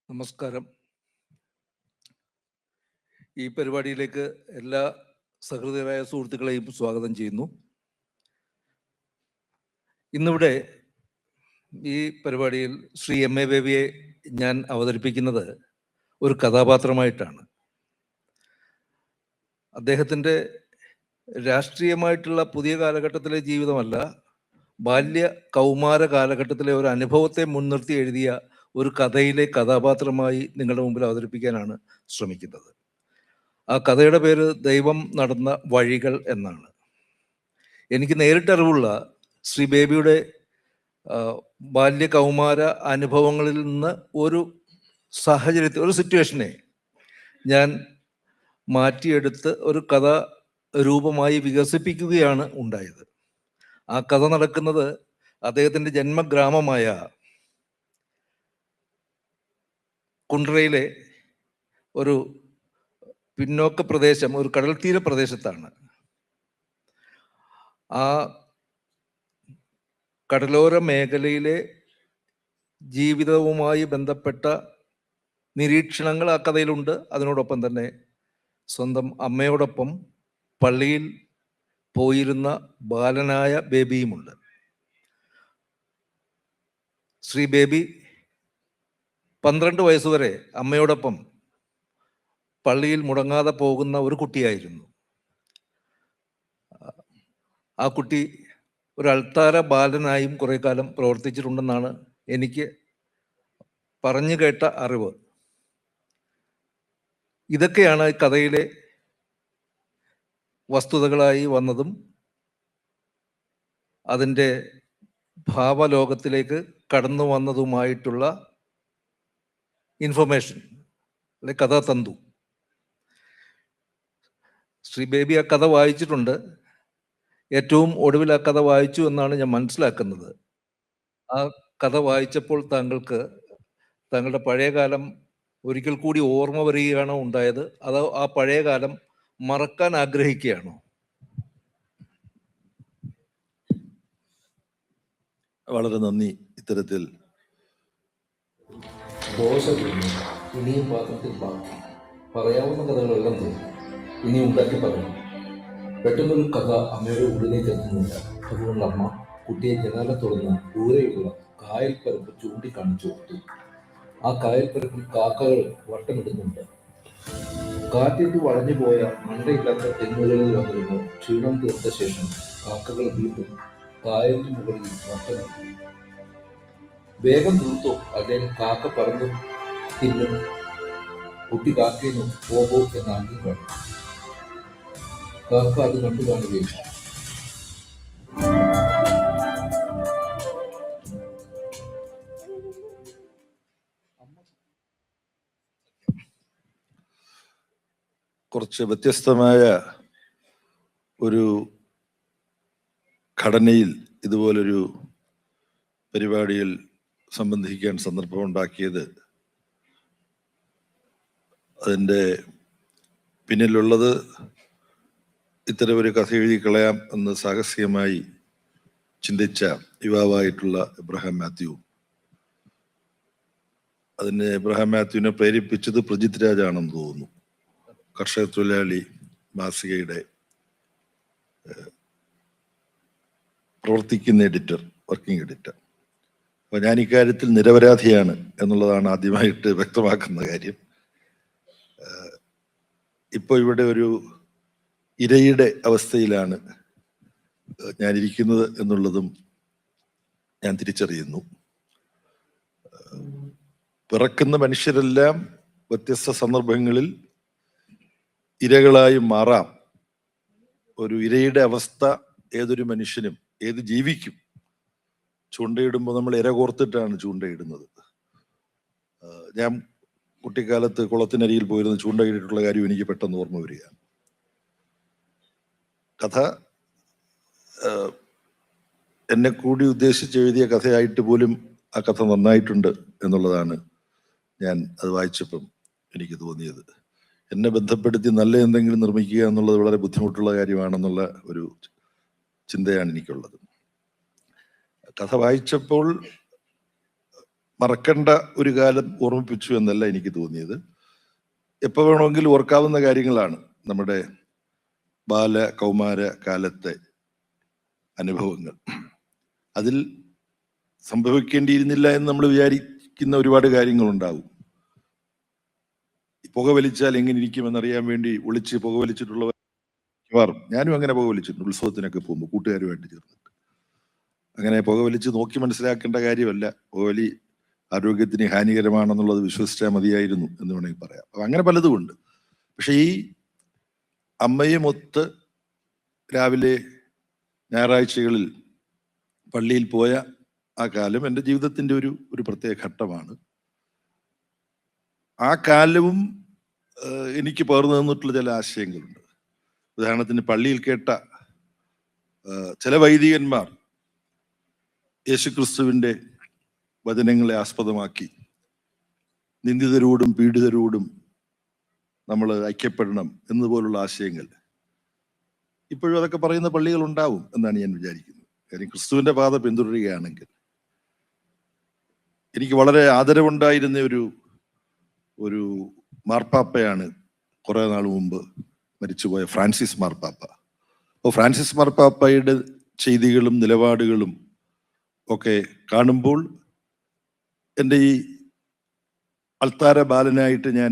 നമസ്കാരം. ഈ പരിപാടിയിലേക്ക് എല്ലാ സഹൃദയരായ സുഹൃത്തുക്കളെയും സ്വാഗതം ചെയ്യുന്നു. ഇന്നിവിടെ ഈ പരിപാടിയിൽ ശ്രീ എം എ ബേബിയെ ഞാൻ അവതരിപ്പിക്കുന്നത് ഒരു കഥാപാത്രമായിട്ടാണ്. അദ്ദേഹത്തിൻ്റെ രാഷ്ട്രീയമായിട്ടുള്ള പുതിയ കാലഘട്ടത്തിലെ ജീവിതമല്ല, ബാല്യ കൗമാര കാലഘട്ടത്തിലെ ഒരു അനുഭവത്തെ മുൻനിർത്തി എഴുതിയ ഒരു കഥയിലെ കഥാപാത്രമായി നിങ്ങളുടെ മുമ്പിൽ അവതരിപ്പിക്കാനാണ് ശ്രമിക്കുന്നത്. ആ കഥയുടെ പേര് ദൈവം നടന്ന വഴികൾ എന്നാണ്. എനിക്ക് നേരിട്ടറിവുള്ള ശ്രീ ബേബിയുടെ ബാല്യ കൗമാര അനുഭവങ്ങളിൽ നിന്ന് ഒരു സാഹചര്യത്തെ, ഒരു സിറ്റുവേഷനെ ഞാൻ മാറ്റിയെടുത്ത് ഒരു കഥ രൂപമായി വികസിപ്പിക്കുകയാണ് ഉണ്ടായത്. ആ കഥ നടക്കുന്നത് അദ്ദേഹത്തിൻ്റെ ജന്മഗ്രാമമായ കുണ്ട്രയിലെ ഒരു പിന്നോക്ക പ്രദേശം, ഒരു കടൽത്തീര പ്രദേശത്താണ്. ആ കടലോര മേഖലയിലെ ജീവിതവുമായി ബന്ധപ്പെട്ട നിരീക്ഷണങ്ങൾ ആ കഥയിലുണ്ട്. അതിനോടൊപ്പം തന്നെ സ്വന്തം അമ്മയോടൊപ്പം പള്ളിയിൽ പോയിരുന്ന ബാലനായ ബേബിയുമുണ്ട്. ശ്രീ ബേബി 12 വയസ്സുവരെ അമ്മയോടൊപ്പം പള്ളിയിൽ മുടങ്ങാതെ പോകുന്ന ഒരു കുട്ടിയായിരുന്നു. ആ കുട്ടി ഒരു അൾത്താര ബാലനായും കുറെ കാലം പ്രവർത്തിച്ചിട്ടുണ്ടെന്നാണ് എനിക്ക് പറഞ്ഞു കേട്ട അറിവ്. ഇതൊക്കെയാണ് കഥയിലെ വസ്തുതകളായി വന്നതും അതിൻ്റെ ഭാവലോകത്തിലേക്ക് കടന്നു വന്നതുമായിട്ടുള്ള ഇൻഫർമേഷൻ, അല്ലെ കഥാതന്തു. ശ്രീ ബേബി ആ കഥ വായിച്ചിട്ടുണ്ട്. ഏറ്റവും ഒടുവിൽ ആ കഥ വായിച്ചു എന്നാണ് ഞാൻ മനസ്സിലാക്കുന്നത്. ആ കഥ വായിച്ചപ്പോൾ താങ്കൾക്ക് താങ്കളുടെ പഴയ കാലം ഒരിക്കൽ കൂടി ഓർമ്മ വരികയാണോ ഉണ്ടായത്, അതോ ആ പഴയ കാലം മറക്കാൻ ആഗ്രഹിക്കുകയാണോ? വളരെ നന്ദി. ഇത്തരത്തിൽ ഇനിയും പാത്രത്തിൽ ബാക്കി പറയാവുന്ന കഥകളെല്ലാം തോന്നി ഇനി ഉണ്ടാക്കി പറയണം. പെട്ടെന്നൊരു കഥ അമ്മയുടെ ഉള്ളിലേക്ക് എത്തുന്നില്ല. അതുകൊണ്ട് അമ്മ കുട്ടിയെ ജനാല തുറന്ന് ദൂരെയുള്ള കായൽപ്പരപ്പ് ചൂണ്ടിക്കാണിച്ചു കൊടുത്തു. ആ കായൽപ്പരപ്പിൽ കാക്കകൾ വട്ടമിടുന്നുണ്ട്. കാറ്റിട്ട് വളഞ്ഞുപോയ മണ്ടയില്ലാത്ത തെങ്ങുകളിൽ വന്നിരുന്ന് ക്ഷീണം തീർത്ത ശേഷം കാക്കകൾ വീണ്ടും കായലിന് മുകളിൽ വട്ടമിട്ടു. വേഗം തീർത്തു, അല്ലെങ്കിൽ കാക്ക പറന്നു തിന്നും. കുട്ടി കാക്കയിന്നു പോകോ എന്നാദ്യം കണ്ടു. കാക്ക അത് കണ്ടു കാണുകയില്ല. കുറച്ച് വ്യത്യസ്തമായ ഒരു ഘടനയിൽ ഇതുപോലൊരു പരിപാടിയിൽ സംബന്ധിക്കാൻ സന്ദർഭമുണ്ടാക്കിയത്, അതിൻ്റെ പിന്നിലുള്ളത് ഇത്തരമൊരു കഥ എഴുതി കളയാം എന്ന് സാഹസികമായി ചിന്തിച്ച യുവാവായിട്ടുള്ള എബ്രഹാം മാത്യു. അതിന് എബ്രഹാം മാത്യുവിനെ പ്രേരിപ്പിച്ചത് പ്രജിത് രാജാണെന്ന് തോന്നുന്നു, കർഷക തൊഴിലാളി മാസികയുടെ പ്രവർത്തിക്കുന്ന എഡിറ്റർ, വർക്കിംഗ് എഡിറ്റർ. അപ്പോൾ ഞാൻ ഇക്കാര്യത്തിൽ നിരപരാധിയാണ് എന്നുള്ളതാണ് ആദ്യമായിട്ട് വ്യക്തമാക്കുന്ന കാര്യം. ഇപ്പോൾ ഇവിടെ ഒരു ഇരയുടെ അവസ്ഥയിലാണ് ഞാനിരിക്കുന്നത് എന്നുള്ളതും ഞാൻ തിരിച്ചറിയുന്നു. പിറക്കുന്ന മനുഷ്യരെല്ലാം വ്യത്യസ്ത സന്ദർഭങ്ങളിൽ ഇരകളായി മാറാം. ഒരു ഇരയുടെ അവസ്ഥ ഏതൊരു മനുഷ്യനും, ഏത് ജീവിക്കും. ചൂണ്ടയിടുമ്പോൾ നമ്മൾ ഇര കോർത്തിട്ടാണ് ചൂണ്ടയിടുന്നത്. ഞാൻ കുട്ടിക്കാലത്ത് കുളത്തിനരിയിൽ പോയിരുന്ന് ചൂണ്ടയിട്ടിട്ടുള്ള കാര്യം എനിക്ക് പെട്ടെന്ന് ഓർമ്മ വരികയാണ്. കഥ എന്നെ കൂടി ഉദ്ദേശിച്ച് എഴുതിയ കഥയായിട്ട് പോലും ആ കഥ നന്നായിട്ടുണ്ട് എന്നുള്ളതാണ് ഞാൻ അത് വായിച്ചപ്പം എനിക്ക് തോന്നിയത്. എന്നെ ബന്ധപ്പെടുത്തി നല്ല എന്തെങ്കിലും നിർമ്മിക്കുക എന്നുള്ളത് വളരെ ബുദ്ധിമുട്ടുള്ള കാര്യമാണെന്നുള്ള ഒരു ചിന്തയാണ് എനിക്കുള്ളത്. കഥ വായിച്ചപ്പോൾ മറക്കേണ്ട ഒരു കാലം ഓർമ്മിപ്പിച്ചു എന്നല്ല എനിക്ക് തോന്നിയത്. എപ്പോൾ വേണമെങ്കിലും ഓർക്കാവുന്ന കാര്യങ്ങളാണ് നമ്മുടെ ബാല കൗമാര കാലത്തെ അനുഭവങ്ങൾ. അതിൽ സംഭവിക്കേണ്ടിയിരുന്നില്ല എന്ന് നമ്മൾ വിചാരിക്കുന്ന ഒരുപാട് കാര്യങ്ങളുണ്ടാവും. പുക വലിച്ചാൽ എങ്ങനെ ഇരിക്കുമെന്നറിയാൻ വേണ്ടി ഒളിച്ച് പുകവലിച്ചിട്ടുള്ളവർ മിക്കവാറും, ഞാനും അങ്ങനെ പുകവലിച്ചിട്ടുണ്ട് ഉത്സവത്തിനൊക്കെ പോകുമ്പോൾ കൂട്ടുകാരുമായിട്ട് ചേർന്നിട്ട്. അങ്ങനെ പുകവലിച്ച് നോക്കി മനസ്സിലാക്കേണ്ട കാര്യമല്ല, പുകവലി ആരോഗ്യത്തിന് ഹാനികരമാണെന്നുള്ളത് വിശ്വസിച്ചാൽ മതിയായിരുന്നു എന്ന് വേണമെങ്കിൽ പറയാം. അപ്പം അങ്ങനെ പലതുമുണ്ട്. പക്ഷെ ഈ അമ്മയുമൊത്ത് രാവിലെ ഞായറാഴ്ചകളിൽ പള്ളിയിൽ പോയ ആ കാലം എൻ്റെ ജീവിതത്തിൻ്റെ ഒരു പ്രത്യേക ഘട്ടമാണ്. ആ കാലവും എനിക്ക് പകർന്നു തന്നിട്ടുള്ള ചില ആശയങ്ങളുണ്ട്. ഉദാഹരണത്തിന് പള്ളിയിൽ കേട്ട ചില വൈദികന്മാർ യേശുക്രിസ്തുവിൻ്റെ വചനങ്ങളെ ആസ്പദമാക്കി നിന്ദിതരോടും പീഡിതരോടും നമ്മൾ ഐക്യപ്പെടണം എന്നതുപോലുള്ള ആശയങ്ങൾ ഇപ്പോഴും അതൊക്കെ പറയുന്ന പള്ളികൾ ഉണ്ടാവും എന്നാണ് ഞാൻ വിചാരിക്കുന്നത്. കാര്യം ക്രിസ്തുവിൻ്റെ പാത പിന്തുടരുകയാണെങ്കിൽ. എനിക്ക് വളരെ ആദരവുണ്ടായിരുന്ന ഒരു മാർപ്പാപ്പയാണ് കുറെ നാൾ മുമ്പ് മരിച്ചുപോയ ഫ്രാൻസിസ് മാർപ്പാപ്പ. അപ്പോൾ ഫ്രാൻസിസ് മാർപ്പാപ്പയുടെ ചെയ്തികളും നിലപാടുകളും ഒക്കെ കാണുമ്പോൾ എൻ്റെ ഈ അൾത്താര ബാലനായിട്ട് ഞാൻ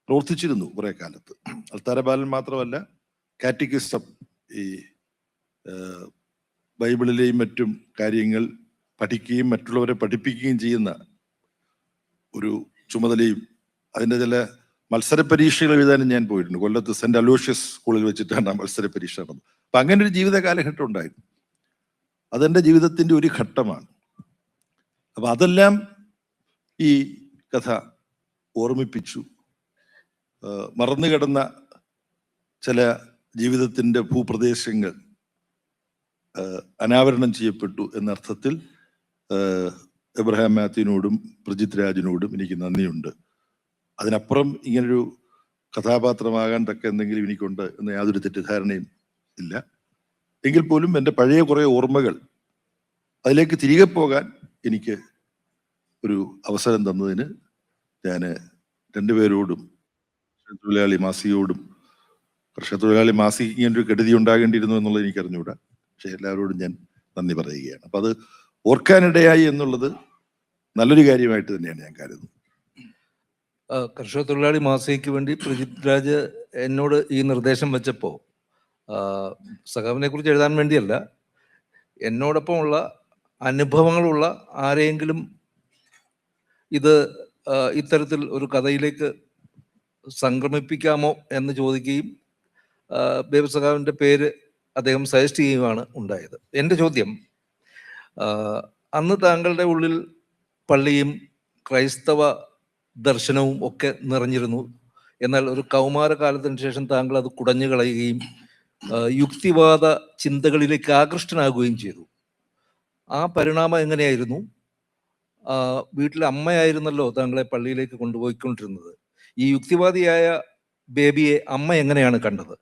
പ്രവർത്തിച്ചിരുന്നു കുറെ കാലത്ത്. അൾത്താര ബാലൻ മാത്രമല്ല, കാറ്റക്കിസം, ഈ ബൈബിളിലെയും മറ്റും കാര്യങ്ങൾ പഠിക്കുകയും മറ്റുള്ളവരെ പഠിപ്പിക്കുകയും ചെയ്യുന്ന ഒരു ചുമതലയും അതിൻ്റെ ചില മത്സര പരീക്ഷകൾ എഴുതാനും ഞാൻ പോയിട്ടുണ്ട്. കൊല്ലത്ത് സെന്റ് അലോഷ്യസ് സ്കൂളിൽ വെച്ചിട്ടാണ് ആ മത്സര പരീക്ഷ നടന്നത്. അപ്പം അങ്ങനെ ഒരു ജീവിത കാലഘട്ടം ഉണ്ടായിരുന്നു. അതെൻ്റെ ജീവിതത്തിൻ്റെ ഒരു ഘട്ടമാണ്. അപ്പം അതെല്ലാം ഈ കഥ ഓർമ്മിപ്പിച്ചു. മറന്നു കിടന്ന ചില ജീവിതത്തിൻ്റെ ഭൂപ്രദേശങ്ങൾ അനാവരണം ചെയ്യപ്പെട്ടു എന്നർത്ഥത്തിൽ എബ്രഹാം മാത്യുവിനോടും പ്രജിത് രാജിനോടും എനിക്ക് നന്ദിയുണ്ട്. അതിനപ്പുറം ഇങ്ങനൊരു കഥാപാത്രമാകാൻ തക്ക എന്തെങ്കിലും എനിക്കുണ്ട് എന്ന് യാതൊരു തെറ്റിദ്ധാരണയും ഇല്ല. എങ്കിൽ പോലും എൻ്റെ പഴയ കുറേ ഓർമ്മകൾ അതിലേക്ക് തിരികെ പോകാൻ എനിക്ക് ഒരു അവസരം തന്നതിന് ഞാൻ രണ്ടുപേരോടും, തൊഴിലാളി മാസികയോടും, കർഷകത്തൊഴിലാളി മാസികയ്ക്ക് ഇങ്ങനൊരു കെടുതി ഉണ്ടാകേണ്ടിയിരുന്നു എന്നുള്ളത് എനിക്ക് അറിഞ്ഞുകൂടാ. പക്ഷെ എല്ലാവരോടും ഞാൻ നന്ദി പറയുകയാണ്. അപ്പം അത് ഓർക്കാനിടയായി എന്നുള്ളത് നല്ലൊരു കാര്യമായിട്ട് തന്നെയാണ് ഞാൻ കരുതുന്നത്. കർഷക തൊഴിലാളി മാസികയ്ക്ക് വേണ്ടി പ്രജിത് രാജ് എന്നോട് ഈ നിർദ്ദേശം വെച്ചപ്പോൾ സഖാവിനെ കുറിച്ച് എഴുതാൻ വേണ്ടിയല്ല, എന്നോടൊപ്പമുള്ള അനുഭവങ്ങളുള്ള ആരെയെങ്കിലും ഇത് ഇത്തരത്തിൽ ഒരു കഥയിലേക്ക് സംക്രമിപ്പിക്കാമോ എന്ന് ചോദിക്കുകയും ബേബി സഖാവിൻ്റെ പേര് അദ്ദേഹം സജസ്റ്റ് ചെയ്യുകയാണ് ഉണ്ടായത്. എൻ്റെ ചോദ്യം, അന്ന് താങ്കളുടെ ഉള്ളിൽ പള്ളിയും ക്രൈസ്തവ ദർശനവും ഒക്കെ നിറഞ്ഞിരുന്നു. എന്നാൽ ഒരു കൗമാരകാലത്തിന് ശേഷം താങ്കൾ അത് കുടഞ്ഞു കളയുകയും യുക്തിവാദ ചിന്തകളിലേക്ക് ആകൃഷ്ടനാകുകയും ചെയ്തു. ആ പരിണാമം എങ്ങനെയായിരുന്നു? വീട്ടിലെ അമ്മയായിരുന്നല്ലോ താങ്കളെ പള്ളിയിലേക്ക് കൊണ്ടുപോയിക്കൊണ്ടിരുന്നത്. ഈ യുക്തിവാദിയായ ബേബിയെ അമ്മ എങ്ങനെയാണ് കണ്ടത്?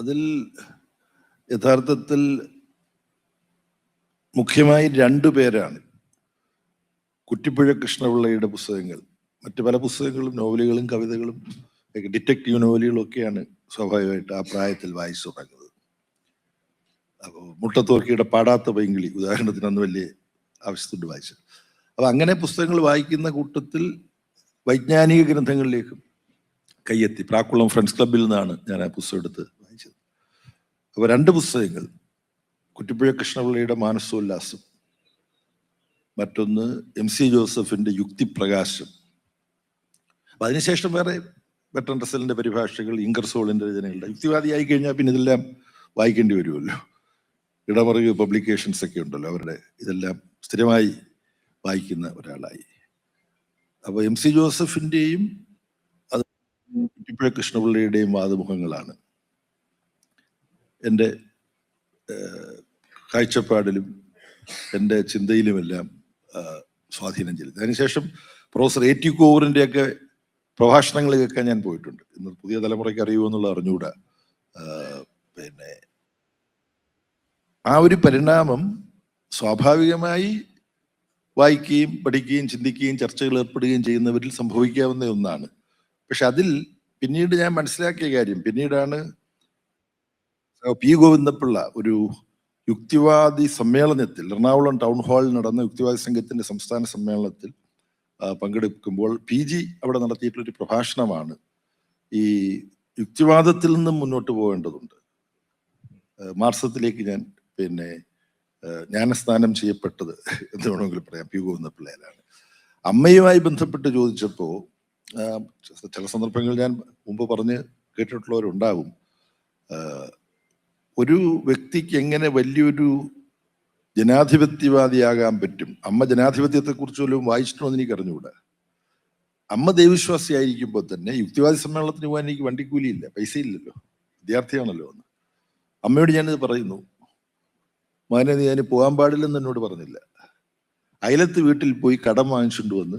അതിൽ യഥാർത്ഥത്തിൽ മുഖ്യമായി രണ്ടു പേരാണ്. കുറ്റിപ്പുഴ കൃഷ്ണപിള്ളയുടെ പുസ്തകങ്ങൾ, മറ്റു പല പുസ്തകങ്ങളും, നോവലുകളും കവിതകളും, ഡിറ്റക്റ്റീവ് നോവലുകളും ഒക്കെയാണ് സ്വാഭാവികമായിട്ട് ആ പ്രായത്തിൽ വായിച്ചു തുടങ്ങുന്നത്. അപ്പോൾ മുട്ടത്തോർക്കിയുടെ പാടാത്ത പൈങ്കിളി ഉദാഹരണത്തിന് അന്ന് വലിയ ആവശ്യത്തോട് വായിച്ചത്. അപ്പം അങ്ങനെ പുസ്തകങ്ങൾ വായിക്കുന്ന കൂട്ടത്തിൽ വൈജ്ഞാനിക ഗ്രന്ഥങ്ങളിലേക്കും കയ്യെത്തി. പ്രാക്കുളം ഫ്രണ്ട്സ് ക്ലബിൽ നിന്നാണ് ഞാൻ ആ പുസ്തകം എടുത്ത് വായിച്ചത്. അപ്പോൾ രണ്ട് പുസ്തകങ്ങൾ, കുറ്റിപ്പുഴ കൃഷ്ണപിള്ളയുടെ മാനസോല്ലാസം, മറ്റൊന്ന് MC ജോസഫിന്റെ യുക്തിപ്രകാശം. അപ്പം അതിനുശേഷം വേറെ ബെർട്രൻഡ് റസ്സലിന്റെ പരിഭാഷകൾ, ഇംഗർസോളിന്റെ രചനകളുടെ. യുക്തിവാദിയായി കഴിഞ്ഞാൽ പിന്നെ ഇതെല്ലാം വായിക്കേണ്ടി വരുമല്ലോ. ഇടമറുക് പബ്ലിക്കേഷൻസ് ഒക്കെ ഉണ്ടല്ലോ, അവരുടെ ഇതെല്ലാം സ്ഥിരമായി വായിക്കുന്ന ഒരാളായി. അപ്പോൾ MC ജോസഫിൻ്റെയും അത് കുറ്റിപ്പുഴ കൃഷ്ണപിള്ളയുടെയും വാദമുഖങ്ങളാണ് എൻ്റെ കാഴ്ചപ്പാടിലും എൻ്റെ ചിന്തയിലുമെല്ലാം സ്വാധീനം ചെലുത്തി. അതിനുശേഷം പ്രൊഫസർ A.T. കോവൂറിൻ്റെയൊക്കെ പ്രഭാഷണങ്ങൾ കേൾക്കാൻ ഞാൻ പോയിട്ടുണ്ട്. ഇന്ന് പുതിയ തലമുറയ്ക്ക് അറിയുമോ എന്നുള്ള അറിഞ്ഞുകൂടാ. പിന്നെ ആ ഒരു പരിണാമം സ്വാഭാവികമായി വായിക്കുകയും പഠിക്കുകയും ചിന്തിക്കുകയും ചർച്ചകൾ ഏർപ്പെടുകയും ചെയ്യുന്നവരിൽ സംഭവിക്കാവുന്ന ഒന്നാണ്. പക്ഷെ അതിൽ പിന്നീട് ഞാൻ മനസ്സിലാക്കിയ കാര്യം, പിന്നീടാണ് പി ഗോവിന്ദപിള്ള ഒരു യുക്തിവാദി സമ്മേളനത്തിൽ, എറണാകുളം ടൗൺ ഹാളിൽ നടന്ന യുക്തിവാദി സംഘത്തിന്റെ സംസ്ഥാന സമ്മേളനത്തിൽ പങ്കെടുക്കുമ്പോൾ PG അവിടെ നടത്തിയിട്ടുള്ളൊരു പ്രഭാഷണമാണ് ഈ യുക്തിവാദത്തിൽ നിന്നും മുന്നോട്ട് പോകേണ്ടതുണ്ട്, മാർസത്തിലേക്ക് ഞാൻ ജ്ഞാനസ്നാനം ചെയ്യപ്പെട്ടത് എന്ന് വേണമെങ്കിൽ പറയാം, പി ഗോവിന്ദപിള്ളയിലാണ്. അമ്മയുമായി ബന്ധപ്പെട്ട് ചോദിച്ചപ്പോൾ ചില സന്ദർഭങ്ങളിൽ ഞാൻ മുമ്പ് പറഞ്ഞ് കേട്ടിട്ടുള്ളവരുണ്ടാകും, ഒരു വ്യക്തിക്ക് എങ്ങനെ വലിയൊരു ജനാധിപത്യവാദിയാകാൻ പറ്റും. അമ്മ ജനാധിപത്യത്തെക്കുറിച്ച് വല്ലതും വായിച്ചിട്ടുണ്ടെന്ന് എനിക്ക് അറിഞ്ഞുകൂടാ. അമ്മ ദൈവവിശ്വാസിയായിരിക്കുമ്പോൾ തന്നെ യുക്തിവാദി സമ്മേളനത്തിന് പോകാൻ എനിക്ക് വണ്ടിക്കൂലിയില്ല, പൈസ ഇല്ലല്ലോ, വിദ്യാർത്ഥിയാണല്ലോ എന്ന്. അമ്മയോട് ഞാനിത് പറയുന്നു, മകനെ നീ അതിന് പോകാൻ പാടില്ലെന്ന് എന്നോട് പറഞ്ഞില്ല. അയലത്ത് വീട്ടിൽ പോയി കടം വാങ്ങിച്ചുകൊണ്ട് വന്ന്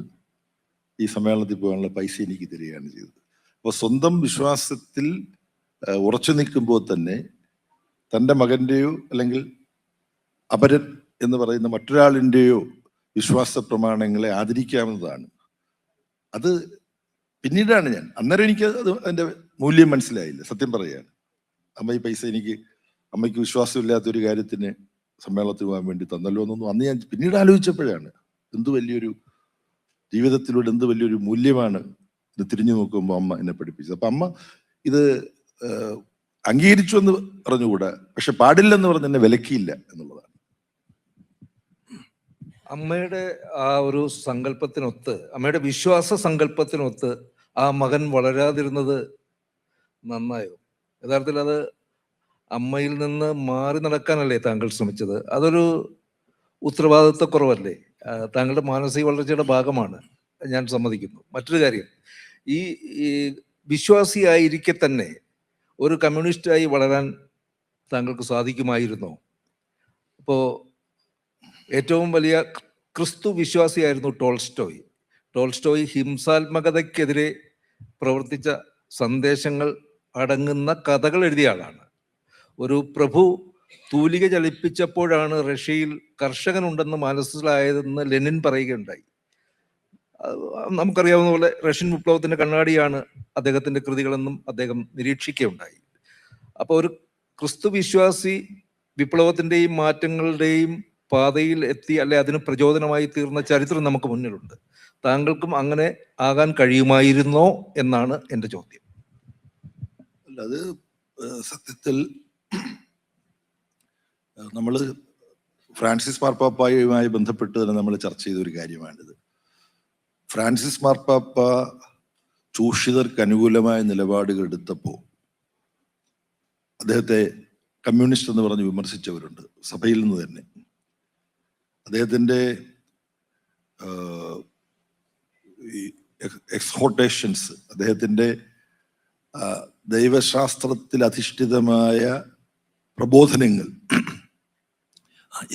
ഈ സമ്മേളനത്തിൽ പോകാനുള്ള പൈസ എനിക്ക് തരികയാണ് ചെയ്തത്. അപ്പോൾ സ്വന്തം വിശ്വാസത്തിൽ ഉറച്ചു നിൽക്കുമ്പോൾ തന്നെ തൻ്റെ മകൻ്റെയോ അല്ലെങ്കിൽ അപരൻ എന്ന് പറയുന്ന മറ്റൊരാളിൻ്റെയോ വിശ്വാസ പ്രമാണങ്ങളെ ആദരിക്കാവുന്നതാണ്. അത് പിന്നീടാണ് ഞാൻ, അന്നേരം എനിക്ക് അത് അതിൻ്റെ മൂല്യം മനസ്സിലായില്ല, സത്യം പറയുകയാണ്. അമ്മ ഈ പൈസ എനിക്ക്, അമ്മയ്ക്ക് വിശ്വാസമില്ലാത്തൊരു കാര്യത്തിന് സമ്മേളനത്തിൽ പോകാൻ വേണ്ടി തന്നല്ലോ എന്നൊന്നും അന്ന് ഞാൻ പിന്നീട് ആലോചിച്ചപ്പോഴാണ് എന്ത് വലിയൊരു ജീവിതത്തിലൂടെ എന്ത് വലിയൊരു മൂല്യമാണ് ഇത് തിരിഞ്ഞു നോക്കുമ്പോൾ അമ്മ എന്നെ പഠിപ്പിച്ചത്. അപ്പൊ അമ്മ ഇത് അംഗീകരിച്ചു എന്ന് പറഞ്ഞുകൂടാ, പക്ഷെ പാടില്ലെന്ന് പറഞ്ഞ് എന്നെ വിലക്കിയില്ല എന്നുള്ളതാണ്. അമ്മയുടെ ആ ഒരു സങ്കല്പത്തിനൊത്ത്, അമ്മയുടെ വിശ്വാസ സങ്കല്പത്തിനൊത്ത് ആ മകൻ വളരാതിരുന്നത് നന്നായോ? യഥാർത്ഥത്തിൽ അത് അമ്മയിൽ നിന്ന് മാറി നടക്കാനല്ലേ താങ്കൾ ശ്രമിച്ചത്? അതൊരു ഉത്തരവാദിത്വക്കുറവല്ലേ? താങ്കളുടെ മാനസിക വളർച്ചയുടെ ഭാഗമാണ്, ഞാൻ സമ്മതിക്കുന്നു. മറ്റൊരു കാര്യം, ഈ വിശ്വാസിയായിരിക്കെ തന്നെ ഒരു കമ്മ്യൂണിസ്റ്റായി വളരാൻ താങ്കൾക്ക് സാധിക്കുമായിരുന്നോ? ഇപ്പോൾ ഏറ്റവും വലിയ ക്രിസ്തു വിശ്വാസിയായിരുന്നു ടോൾസ്റ്റോയ്. ടോൾസ്റ്റോയ് ഹിംസാത്മകതയ്ക്കെതിരെ പ്രവർത്തിച്ച സന്ദേശങ്ങൾ അടങ്ങുന്ന കഥകൾ എഴുതിയ ആളാണ്. ഒരു പ്രഭു തൂലിക ചലിപ്പിച്ചപ്പോഴാണ് റഷ്യയിൽ കർഷകനുണ്ടെന്ന് മനസ്സിലായതെന്ന് ലെനിൻ പറയുകയുണ്ടായി. നമുക്കറിയാവുന്ന പോലെ റഷ്യൻ വിപ്ലവത്തിന്റെ കണ്ണാടിയാണ് അദ്ദേഹത്തിന്റെ കൃതികളെന്നും അദ്ദേഹം നിരീക്ഷിക്കുകയുണ്ടായി. അപ്പോൾ ഒരു ക്രിസ്തു വിശ്വാസി വിപ്ലവത്തിന്റെയും മാറ്റങ്ങളുടെയും പാതയിൽ എത്തി, അല്ലെ അതിന് പ്രചോദനമായി തീർന്ന ചരിത്രം നമുക്ക് മുന്നിലുണ്ട്. താങ്കൾക്കും അങ്ങനെ ആകാൻ കഴിയുമായിരുന്നോ എന്നാണ് എൻ്റെ ചോദ്യം. അത് സത്യത്തിൽ നമ്മൾ ഫ്രാൻസിസ് മാർപ്പാപ്പയുമായി ബന്ധപ്പെട്ട് തന്നെ നമ്മൾ ചർച്ച ചെയ്ത ഒരു കാര്യമാണിത്. ഫ്രാൻസിസ് മാർപ്പാപ്പ ചൂഷിതർക്ക് അനുകൂലമായ നിലപാടുകൾ എടുത്തപ്പോൾ അദ്ദേഹത്തെ കമ്മ്യൂണിസ്റ്റ് എന്ന് പറഞ്ഞ് വിമർശിച്ചവരുണ്ട്, സഭയിൽ നിന്ന് തന്നെ. അദ്ദേഹത്തിൻ്റെ എക്സ്ഹോർട്ടേഷൻസ്, അദ്ദേഹത്തിൻ്റെ ദൈവശാസ്ത്രത്തിൽ അധിഷ്ഠിതമായ പ്രബോധനങ്ങൾ,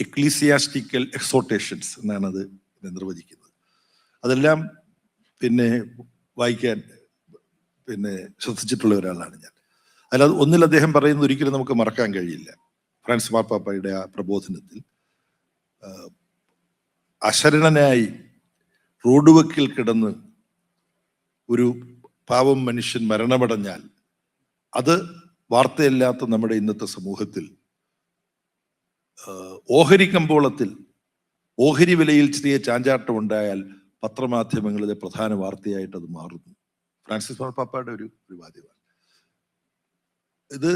എക്ലീസിയാസ്റ്റിക്കൽ എക്സോർട്ടേഷൻസ് എന്നാണ് അത് നിർവചിക്കുന്നത്. അതെല്ലാം വായിക്കാൻ ശ്രദ്ധിച്ചിട്ടുള്ള ഒരാളാണ് ഞാൻ. അല്ലാതെ ഒന്നിൽ അദ്ദേഹം പറയുന്നത് ഒരിക്കലും നമുക്ക് മറക്കാൻ കഴിയില്ല. ഫ്രാൻസിസ് മാർപ്പാപ്പയുടെ ആ പ്രബോധനത്തിൽ അശരണനായി റോഡ് വക്കിൽ കിടന്ന് ഒരു പാവം മനുഷ്യൻ മരണമടഞ്ഞാൽ അത് വാർത്തയില്ലാത്ത നമ്മുടെ ഇന്നത്തെ സമൂഹത്തിൽ ഓഹരി കമ്പോളത്തിൽ ഓഹരി വിലയിൽ ചെറിയ ചാഞ്ചാട്ടം ഉണ്ടായാൽ പത്രമാധ്യമങ്ങളിലെ പ്രധാന വാർത്തയായിട്ട് അത് മാറുന്നു. ഫ്രാൻസിസ് മാർപ്പാപ്പയുടെ ഒരു വാദ്യമാണ് ഇത്.